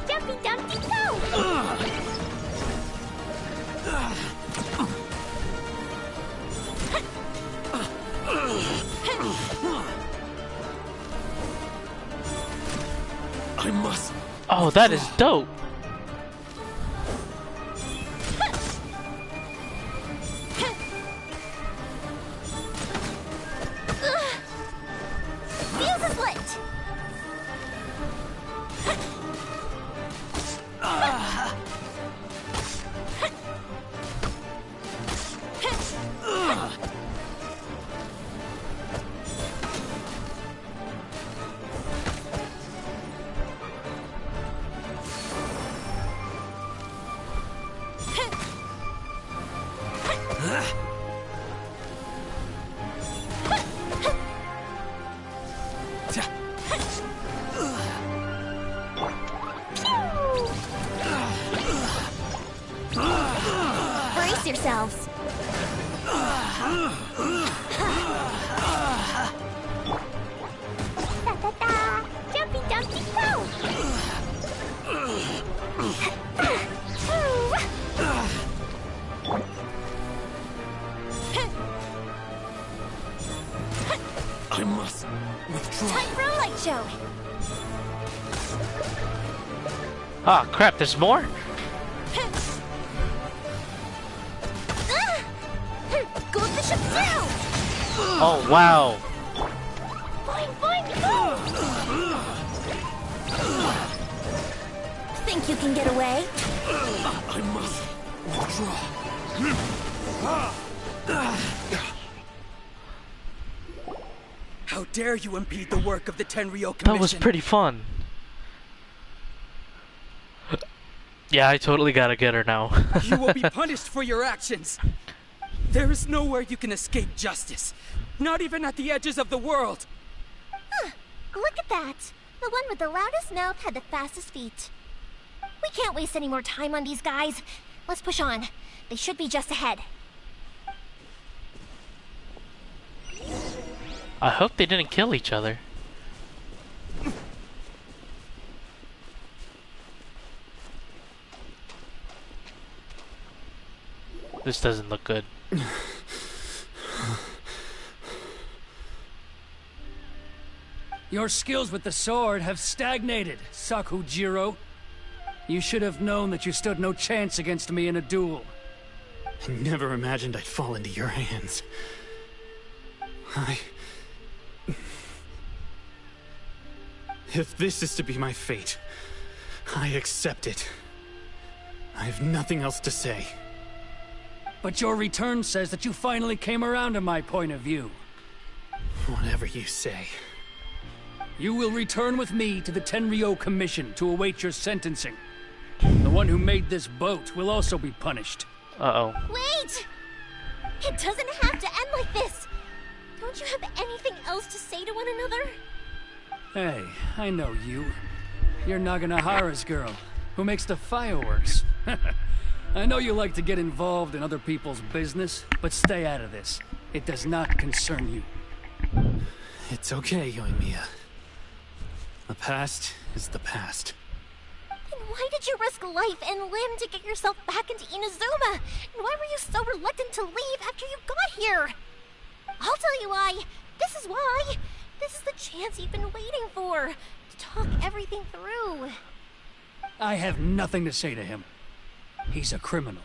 [SPEAKER 3] Jumpy Dumpty Go!
[SPEAKER 13] I must.
[SPEAKER 2] Oh, that is dope.
[SPEAKER 5] Fuse is lit! Brace yourselves.
[SPEAKER 3] Da-da-da! Jumpy Dumpty Go!
[SPEAKER 13] I must withdraw.
[SPEAKER 5] Time for a light show.
[SPEAKER 2] Ah, crap, there's more?
[SPEAKER 5] Goldfish up through!
[SPEAKER 2] Oh, wow.
[SPEAKER 3] Boing, boing, go!
[SPEAKER 5] Think you can get away?
[SPEAKER 13] I must withdraw.
[SPEAKER 15] How dare you impede the work of the Tenryou Commission?
[SPEAKER 2] That was pretty fun. Yeah, I totally gotta get her now.
[SPEAKER 15] You will be punished for your actions. There is nowhere you can escape justice. Not even at the edges of the world.
[SPEAKER 5] Look at that. The one with the loudest mouth had the fastest feet. We can't waste any more time on these guys. Let's push on. They should be just ahead.
[SPEAKER 2] I hope they didn't kill each other. This doesn't look good.
[SPEAKER 9] Your skills with the sword have stagnated, Sakujiro. You should have known that you stood no chance against me in a duel.
[SPEAKER 7] I never imagined I'd fall into your hands. If this is to be my fate, I accept it. I have nothing else to say.
[SPEAKER 9] But your return says that you finally came around to my point of view.
[SPEAKER 7] Whatever you say.
[SPEAKER 9] You will return with me to the Tenryou Commission to await your sentencing. The one who made this boat will also be punished.
[SPEAKER 2] Uh-oh.
[SPEAKER 5] Wait! It doesn't have to end like this! Don't you have anything else to say to one another?
[SPEAKER 9] Hey, I know you. You're Naganohara's girl, who makes the fireworks. I know you like to get involved in other people's business, but stay out of this. It does not concern you.
[SPEAKER 7] It's okay, Yoimiya. The past is the past.
[SPEAKER 5] Then why did you risk life and limb to get yourself back into Inazuma? And why were you so reluctant to leave after you got here? I'll tell you why. This is why. This is the chance you've been waiting for. To talk everything through.
[SPEAKER 9] I have nothing to say to him. He's a criminal.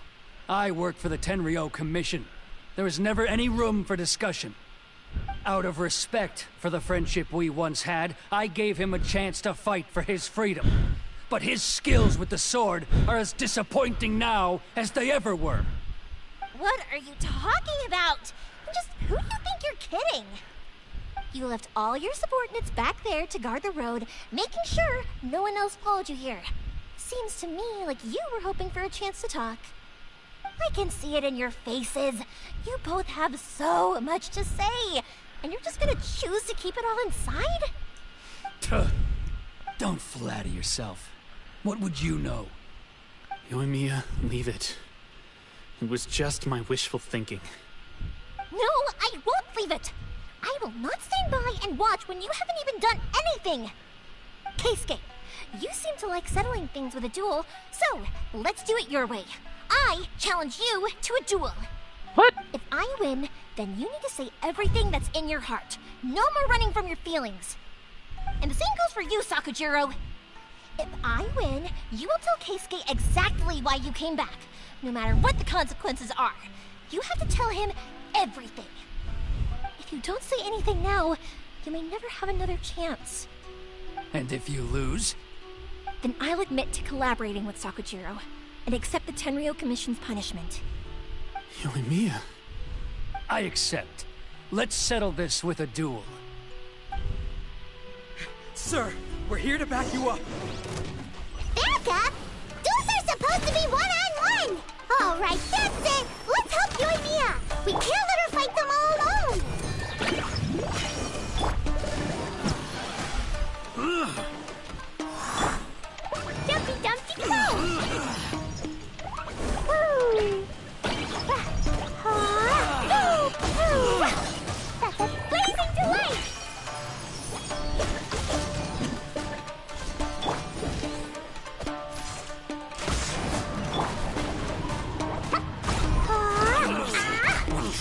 [SPEAKER 9] I work for the Tenryou Commission. There was never any room for discussion. Out of respect for the friendship we once had, I gave him a chance to fight for his freedom. But his skills with the sword are as disappointing now as they ever were.
[SPEAKER 5] What are you talking about? Just who do you think you're kidding? You left all your subordinates back there to guard the road, making sure no one else followed you here. Seems to me like you were hoping for a chance to talk. I can see it in your faces. You both have so much to say, and you're just gonna choose to keep it all inside?
[SPEAKER 9] Tuh. Don't flatter yourself. What would you know?
[SPEAKER 7] Yoimiya, leave it. It was just my wishful thinking.
[SPEAKER 5] No, I won't leave it! I will not stand by and watch when you haven't even done anything! Keisuke, you seem to like settling things with a duel, so let's do it your way. I challenge you to a duel.
[SPEAKER 2] What?
[SPEAKER 5] If I win, then you need to say everything that's in your heart. No more running from your feelings. And the same goes for you, Sakujiro. If I win, you will tell Keisuke exactly why you came back, no matter what the consequences are. You have to tell him everything. If you don't say anything now, you may never have another chance.
[SPEAKER 9] And if you lose?
[SPEAKER 5] Then I'll admit to collaborating with Sakujiro and accept the Tenryou Commission's punishment.
[SPEAKER 7] Yoimiya.
[SPEAKER 9] I accept. Let's settle this with a duel.
[SPEAKER 15] Sir, we're here to back you up.
[SPEAKER 3] Back up? Duels are supposed to be one-on-one! Alright, that's it! Let's help Yoimiya! We can't let her fight them all alone! Jumpy Dumpty Go! Woo! That's a blazing delight!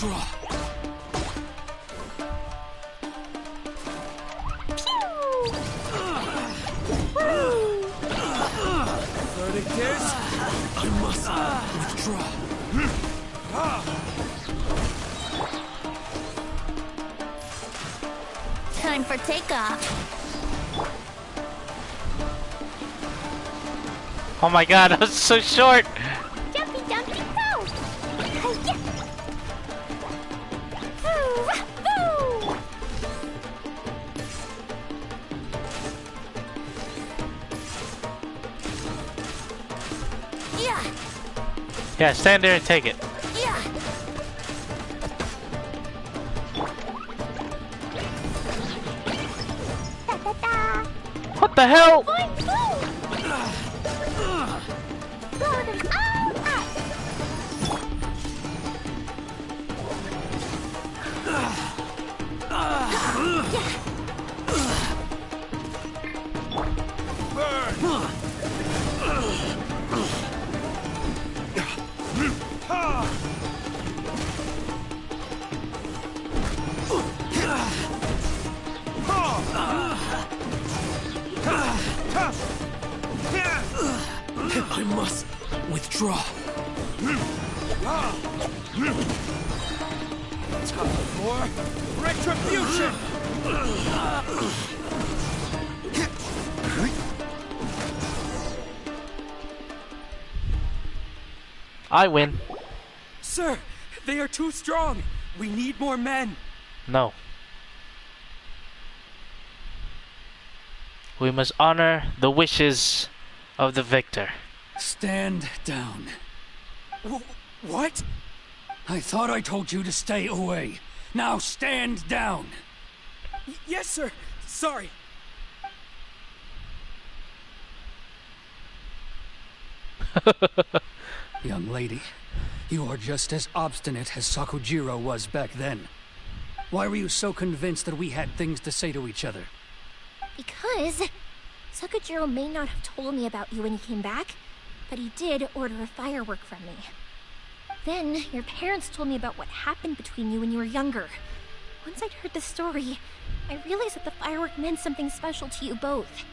[SPEAKER 9] Draw.
[SPEAKER 15] Verdict is, I must withdraw.
[SPEAKER 1] Time for takeoff.
[SPEAKER 2] Oh my god, that was so short!
[SPEAKER 3] Jumpy Dumpty Go! Hi-ya! Woo!
[SPEAKER 5] Yeah,
[SPEAKER 2] Yeah, stand there and take it.
[SPEAKER 5] yeah.
[SPEAKER 3] Da-da-da!
[SPEAKER 2] What the hell?
[SPEAKER 3] Boing, boom! Blow them all up!
[SPEAKER 15] I must withdraw. Time for retribution!
[SPEAKER 2] I win.
[SPEAKER 15] Sir, they are too strong. We need more men.
[SPEAKER 2] No. We must honor the wishes of the victor.
[SPEAKER 9] Stand down.
[SPEAKER 15] What?
[SPEAKER 9] I thought I told you to stay away. Now stand down.
[SPEAKER 15] Yes, sir. Sorry.
[SPEAKER 9] Young lady, you are just as obstinate as Sakujiro was back then. Why were you so convinced that we had things to say to each other?
[SPEAKER 5] Because Sakujiro may not have told me about you when he came back, but he did order a firework from me. Then, your parents told me about what happened between you when you were younger. Once I'd heard the story, I realized that the firework meant something special to you both.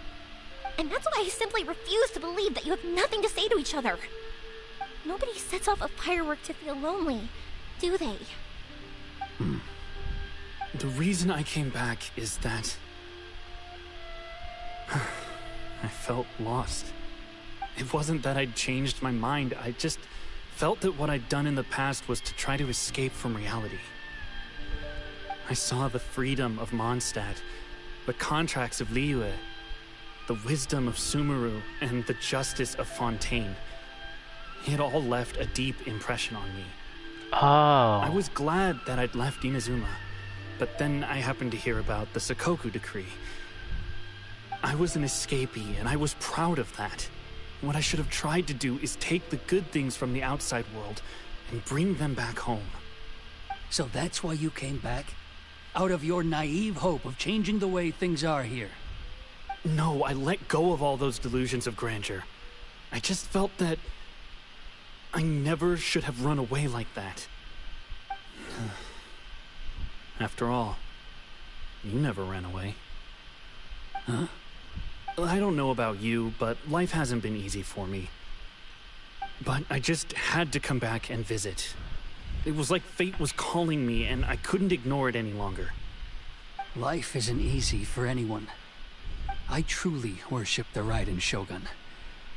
[SPEAKER 5] And that's why I simply refuse to believe that you have nothing to say to each other. Nobody sets off a firework to feel lonely, do they?
[SPEAKER 7] The reason I came back is that I felt lost. It wasn't that I'd changed my mind, I just felt that what I'd done in the past was to try to escape from reality. I saw the freedom of Mondstadt, the contracts of Liyue, the wisdom of Sumeru, and the justice of Fontaine. It all left a deep impression on me.
[SPEAKER 2] Oh.
[SPEAKER 7] I was glad that I'd left Inazuma, but then I happened to hear about the Sakoku decree. I was an escapee, and I was proud of that. What I should have tried to do is take the good things from the outside world and bring them back home.
[SPEAKER 9] So that's why you came back? Out of your naive hope of changing the way things are here?
[SPEAKER 7] No, I let go of all those delusions of grandeur. I just felt that I never should have run away like that. After all, you never ran away.
[SPEAKER 9] Huh?
[SPEAKER 7] I don't know about you, but life hasn't been easy for me. But I just had to come back and visit. It was like fate was calling me, and I couldn't ignore it any longer.
[SPEAKER 9] Life isn't easy for anyone. I truly worship the Raiden Shogun.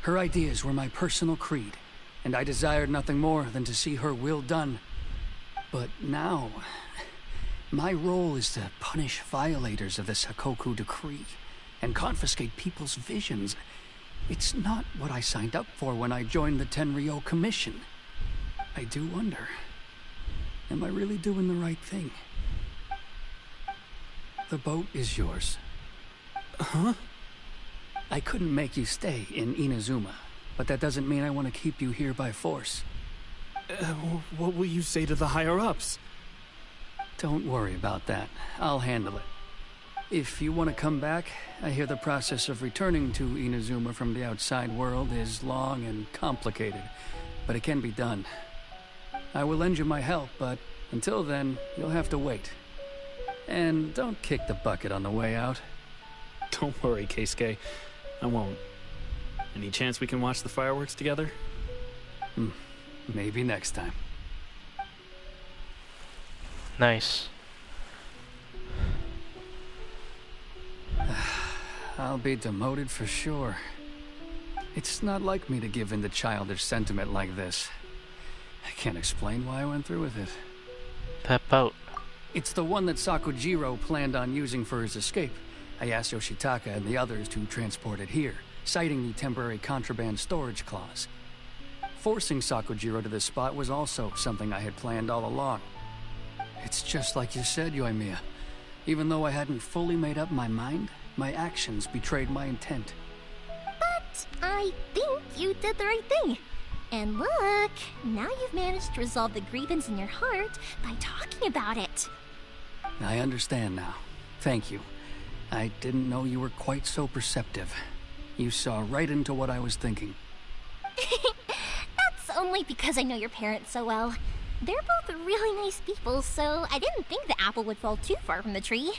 [SPEAKER 9] Her ideas were my personal creed, and I desired nothing more than to see her will done. But now, my role is to punish violators of the Sakoku decree and confiscate people's visions. It's not what I signed up for when I joined the Tenryo Commission. I do wonder, am I really doing the right thing? The boat is yours.
[SPEAKER 7] Huh?
[SPEAKER 9] I couldn't make you stay in Inazuma, but that doesn't mean I want to keep you here by force.
[SPEAKER 7] What will you say to the higher-ups?
[SPEAKER 9] Don't worry about that. I'll handle it. If you want to come back, I hear the process of returning to Inazuma from the outside world is long and complicated, but it can be done. I will lend you my help, but until then, you'll have to wait. And don't kick the bucket on the way out.
[SPEAKER 7] Don't worry, Keisuke. I won't. Any chance we can watch the fireworks together?
[SPEAKER 9] Maybe next time.
[SPEAKER 2] Nice.
[SPEAKER 9] I'll be demoted for sure. It's not like me to give in to childish sentiment like this. I can't explain why I went through with it.
[SPEAKER 2] That boat.
[SPEAKER 9] It's the one that Sakujiro planned on using for his escape. I asked Yoshitaka and the others to transport it here, citing the temporary contraband storage clause. Forcing Sakujiro to this spot was also something I had planned all along. It's just like you said, YOIMIYA. Even though I hadn't fully made up my mind, my actions betrayed my intent.
[SPEAKER 5] But I think you did the right thing. And look, now you've managed to resolve the grievance in your heart by talking about it.
[SPEAKER 9] I understand now. Thank you. I didn't know you were quite so perceptive. You saw right into what I was thinking.
[SPEAKER 5] That's only because I know your parents so well. They're both really nice people, so I didn't think the apple would fall too far from the tree.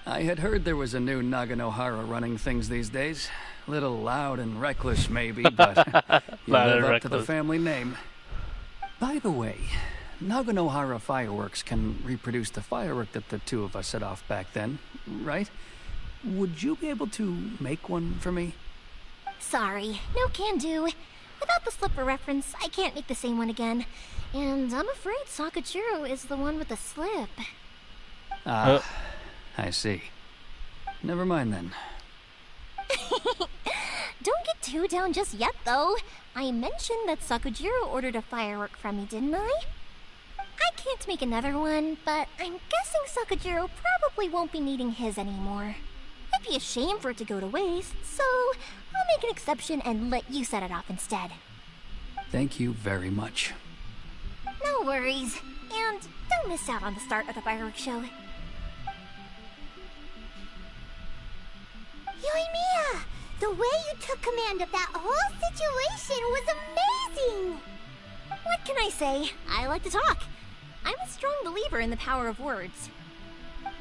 [SPEAKER 9] I had heard there was a new Naganohara running things these days. Little loud and reckless, maybe, but you live up to the family name. By the way, Naganohara fireworks can reproduce the firework that the two of us set off back then, right? Would you be able to make one for me?
[SPEAKER 5] Sorry, no can do. Without the slipper reference, I can't make the same one again. And I'm afraid Sakujiro is the one with the slip.
[SPEAKER 9] Ah, I see. Never mind then.
[SPEAKER 5] Don't get too down just yet, though. I mentioned that Sakujiro ordered a firework from me, didn't I? I can't make another one, but I'm guessing Sakujiro probably won't be needing his anymore. It'd be a shame for it to go to waste, so I'll make an exception and let you set it off instead.
[SPEAKER 9] Thank you very much.
[SPEAKER 5] No worries. And don't miss out on the start of the fireworks show.
[SPEAKER 3] YOIMIYA! The way you took command of that whole situation was amazing!
[SPEAKER 5] What can I say? I like to talk. I'm a strong believer in the power of words.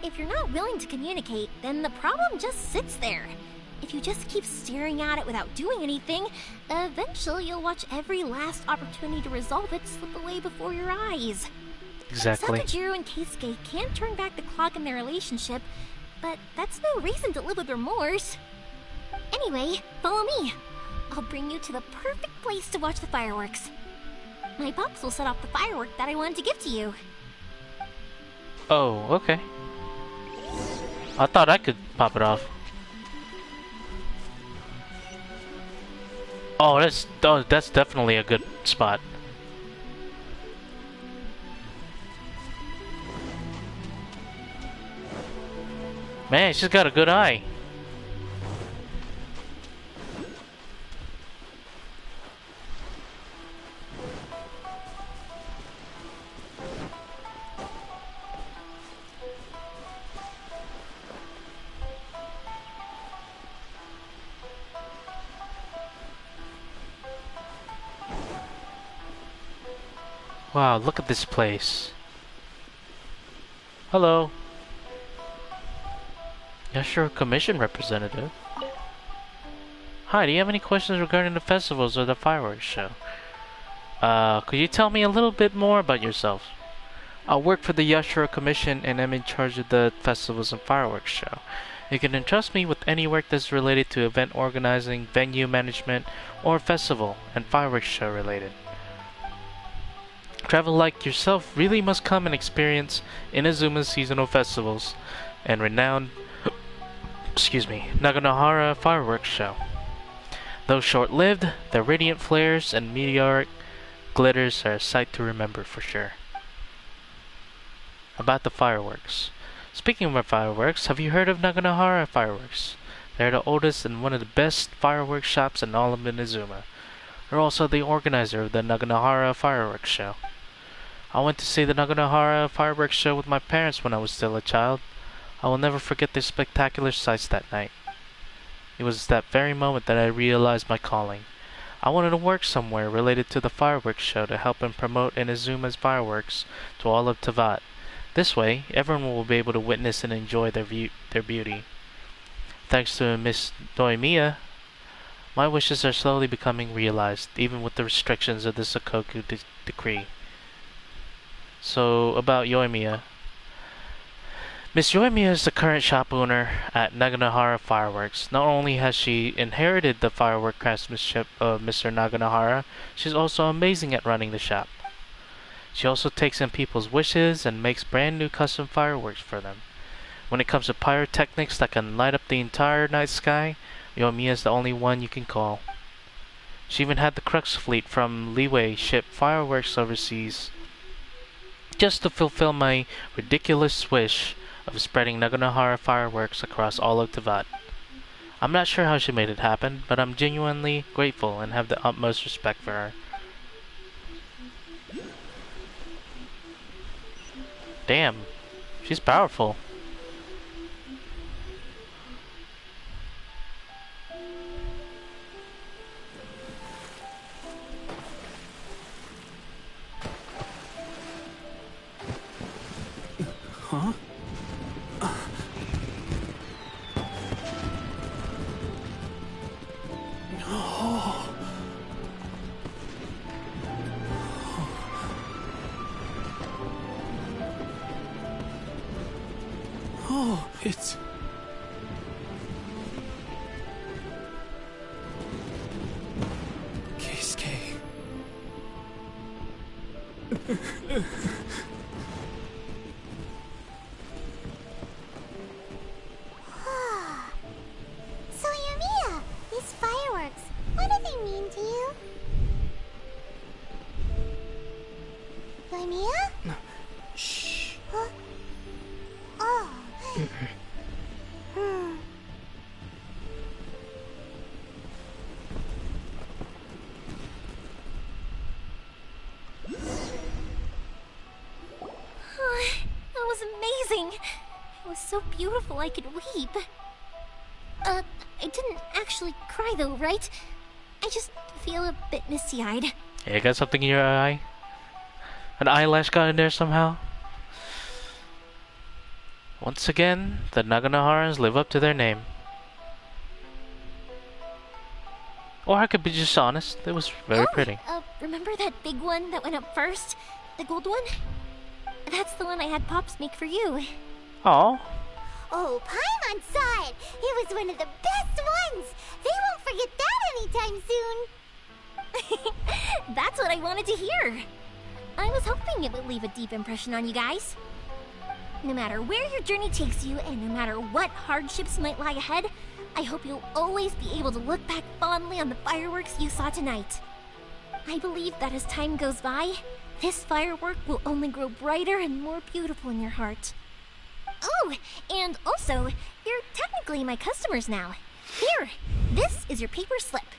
[SPEAKER 5] If you're not willing to communicate, then the problem just sits there. If you just keep staring at it without doing anything, eventually you'll watch every last opportunity to resolve it slip away before your eyes.
[SPEAKER 2] Exactly.
[SPEAKER 5] Sakujiro and Keisuke can turn back the clock in their relationship, but that's no reason to live with remorse. Anyway, follow me. I'll bring you to the perfect place to watch the fireworks. My pops will set off the firework that I wanted to give to you.
[SPEAKER 2] Oh, okay. I thought I could pop it off. Oh, that's definitely a good spot. Man, she's got a good eye. Wow, look at this place. Hello. Yashiro Commission representative. Hi, do you have any questions regarding the festivals or the fireworks show? Could you tell me a little bit more about yourself? I work for the Yashiro Commission and am in charge of the festivals and fireworks show. You can entrust me with any work that's related to event organizing, venue management, or festival and fireworks show related. Travel like yourself really must come and experience Inazuma's seasonal festivals and renowned Naganohara fireworks show. Though short-lived, their radiant flares and meteoric glitters are a sight to remember for sure. About the fireworks. Speaking of fireworks, have you heard of Naganohara fireworks? They're the oldest and one of the best fireworks shops in all of Inazuma. They're also the organizer of the Naganohara fireworks show. I went to see the Naganohara fireworks show with my parents when I was still a child. I will never forget their spectacular sights that night. It was that very moment that I realized my calling. I wanted to work somewhere related to the fireworks show to help and promote Inazuma's fireworks to all of Teyvat. This way, everyone will be able to witness and enjoy their beauty. Thanks to Miss YOIMIYA, my wishes are slowly becoming realized, even with the restrictions of the Sakoku decree. So, about YOIMIYA. Miss YOIMIYA is the current shop owner at Naganohara Fireworks. Not only has she inherited the firework craftsmanship of Mr. Naganohara, she's also amazing at running the shop. She also takes in people's wishes and makes brand new custom fireworks for them. When it comes to pyrotechnics that can light up the entire night sky, YOIMIYA is the only one you can call. She even had the Crux fleet from Liyue ship fireworks overseas just to fulfill my ridiculous wish of spreading Naganohara fireworks across all of Teyvat. I'm not sure how she made it happen, but I'm genuinely grateful and have the utmost respect for her. Damn, she's powerful.
[SPEAKER 7] Huh? Oh, it's... Keisuke.
[SPEAKER 3] So, Yumiya, these fireworks, what do they mean to you? Yumiya?
[SPEAKER 7] No. Shh.
[SPEAKER 3] Huh? Oh.
[SPEAKER 5] Oh, that was amazing. It was so beautiful I could weep. I didn't actually cry though, right? I just feel a bit misty-eyed.
[SPEAKER 2] Hey, you got something in your eye? An eyelash got in there somehow? Once again, the Naganoharas live up to their name. Or I could be just honest. It was very pretty.
[SPEAKER 5] Remember that big one that went up first? The gold one? That's the one I had Pops make for you.
[SPEAKER 2] Oh.
[SPEAKER 3] Oh, Paimon saw it. It was one of the best ones. They won't forget that anytime soon.
[SPEAKER 5] That's what I wanted to hear. I was hoping it would leave a deep impression on you guys. No matter where your journey takes you, and no matter what hardships might lie ahead, I hope you'll always be able to look back fondly on the fireworks you saw tonight. I believe that as time goes by, this firework will only grow brighter and more beautiful in your heart. Oh, and also, you're technically my customers now. Here, this is your paper slip.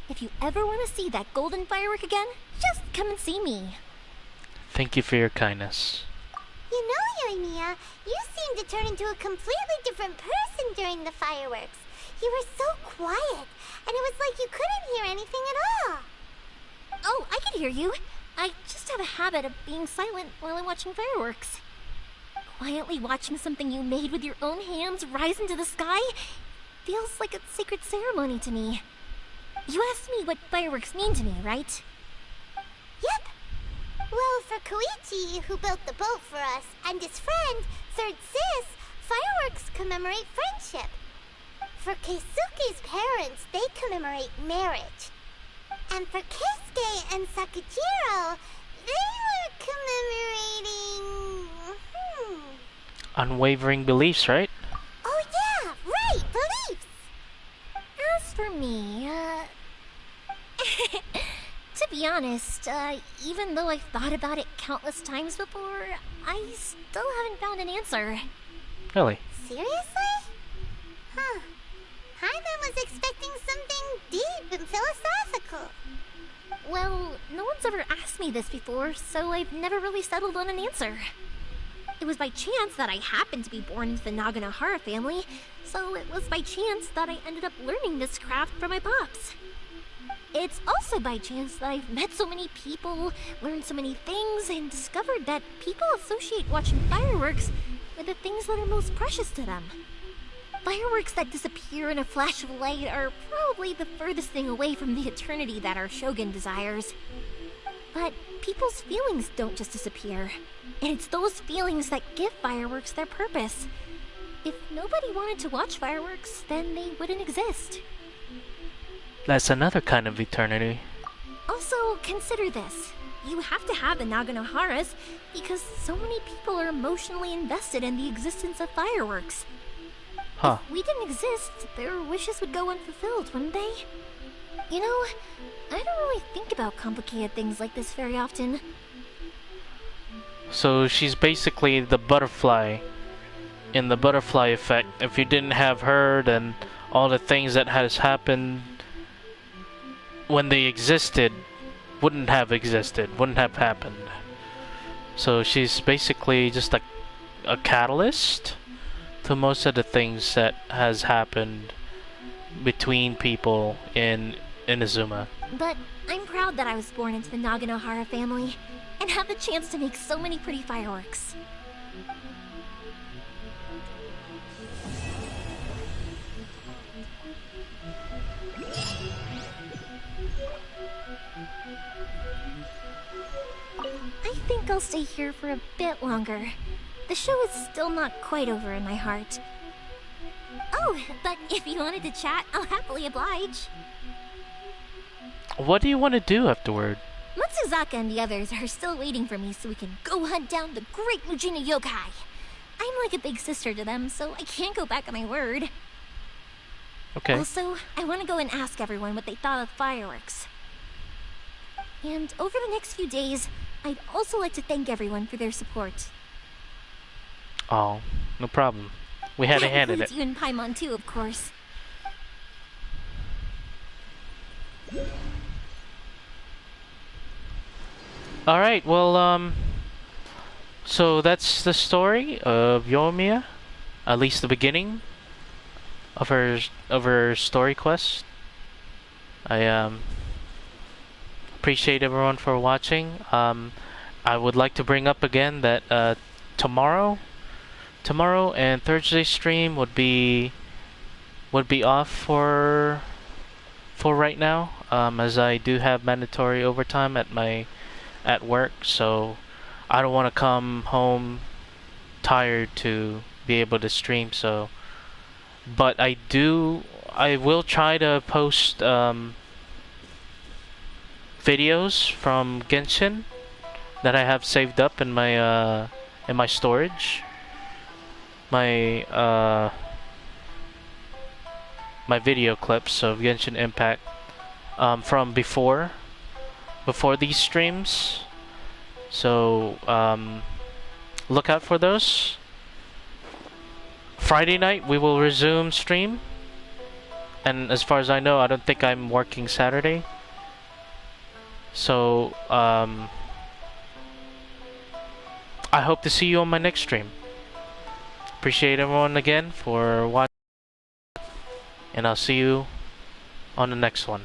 [SPEAKER 5] If you ever want to see that golden firework again, just come and see me.
[SPEAKER 2] Thank you for your kindness.
[SPEAKER 3] You know, Yoimiya, you seemed to turn into a completely different person during the fireworks. You were so quiet, and it was like you couldn't hear anything at all.
[SPEAKER 5] Oh, I can hear you. I just have a habit of being silent while I'm watching fireworks. Quietly watching something you made with your own hands rise into the sky feels like a sacred ceremony to me. You asked me what fireworks mean to me, right?
[SPEAKER 3] Yep. Well, for Koichi, who built the boat for us, and his friend, Third Sis, fireworks commemorate friendship. For Keisuke's parents, they commemorate marriage. And for Keisuke and Sakujiro, they were commemorating...
[SPEAKER 2] Unwavering beliefs, right?
[SPEAKER 3] Oh yeah, right, beliefs!
[SPEAKER 5] As for me, to be honest, even though I've thought about it countless times before, I still haven't found an answer.
[SPEAKER 2] Really?
[SPEAKER 3] Seriously? Huh. Paimon was expecting something deep and philosophical.
[SPEAKER 5] Well, no one's ever asked me this before, so I've never really settled on an answer. It was by chance that I happened to be born into the Naganohara family, so it was by chance that I ended up learning this craft from my pops. It's also by chance that I've met so many people, learned so many things, and discovered that people associate watching fireworks with the things that are most precious to them. Fireworks that disappear in a flash of light are probably the furthest thing away from the eternity that our shogun desires. But people's feelings don't just disappear, and it's those feelings that give fireworks their purpose. If nobody wanted to watch fireworks, then they wouldn't exist.
[SPEAKER 2] That's another kind of eternity.
[SPEAKER 5] Also, consider this. You have to have the Naganoharas because so many people are emotionally invested in the existence of fireworks.
[SPEAKER 2] Huh.
[SPEAKER 5] If we didn't exist, their wishes would go unfulfilled, wouldn't they? You know, I don't really think about complicated things like this very often.
[SPEAKER 2] So she's basically the butterfly in the butterfly effect. If you didn't have her, then all the things that has happened when they existed wouldn't have existed, wouldn't have happened. So she's basically just a catalyst to most of the things that has happened between people in Inazuma.
[SPEAKER 5] But I'm proud that I was born into the Naganohara family and have the chance to make so many pretty fireworks. I think I'll stay here for a bit longer. The show is still not quite over in my heart. Oh, but if you wanted to chat, I'll happily oblige.
[SPEAKER 2] What do you want to do afterward?
[SPEAKER 5] Matsuzaka and the others are still waiting for me so we can go hunt down the great Mujina yokai. I'm like a big sister to them, so I can't go back on my word.
[SPEAKER 2] Okay.
[SPEAKER 5] Also, I want to go and ask everyone what they thought of fireworks. And over the next few days, I'd also like to thank everyone for their support.
[SPEAKER 2] Oh, no problem. We had a hand in it.
[SPEAKER 5] That includes you and Paimon too, of course.
[SPEAKER 2] Alright, well, so that's the story of Yoimiya. At least the beginning of her story quest. I appreciate everyone for watching. I would like to bring up again that tomorrow and Thursday stream would be off for for right now, as I do have mandatory overtime at work, so I don't want to come home tired to be able to stream. So, but I will try to post videos from Genshin that I have saved up in my storage, my video clips of Genshin Impact from before these streams. So look out for those. Friday night we will resume stream, and as far as I know, I don't think I'm working Saturday. So I hope to see you on my next stream. Appreciate everyone again for watching, and I'll see you on the next one.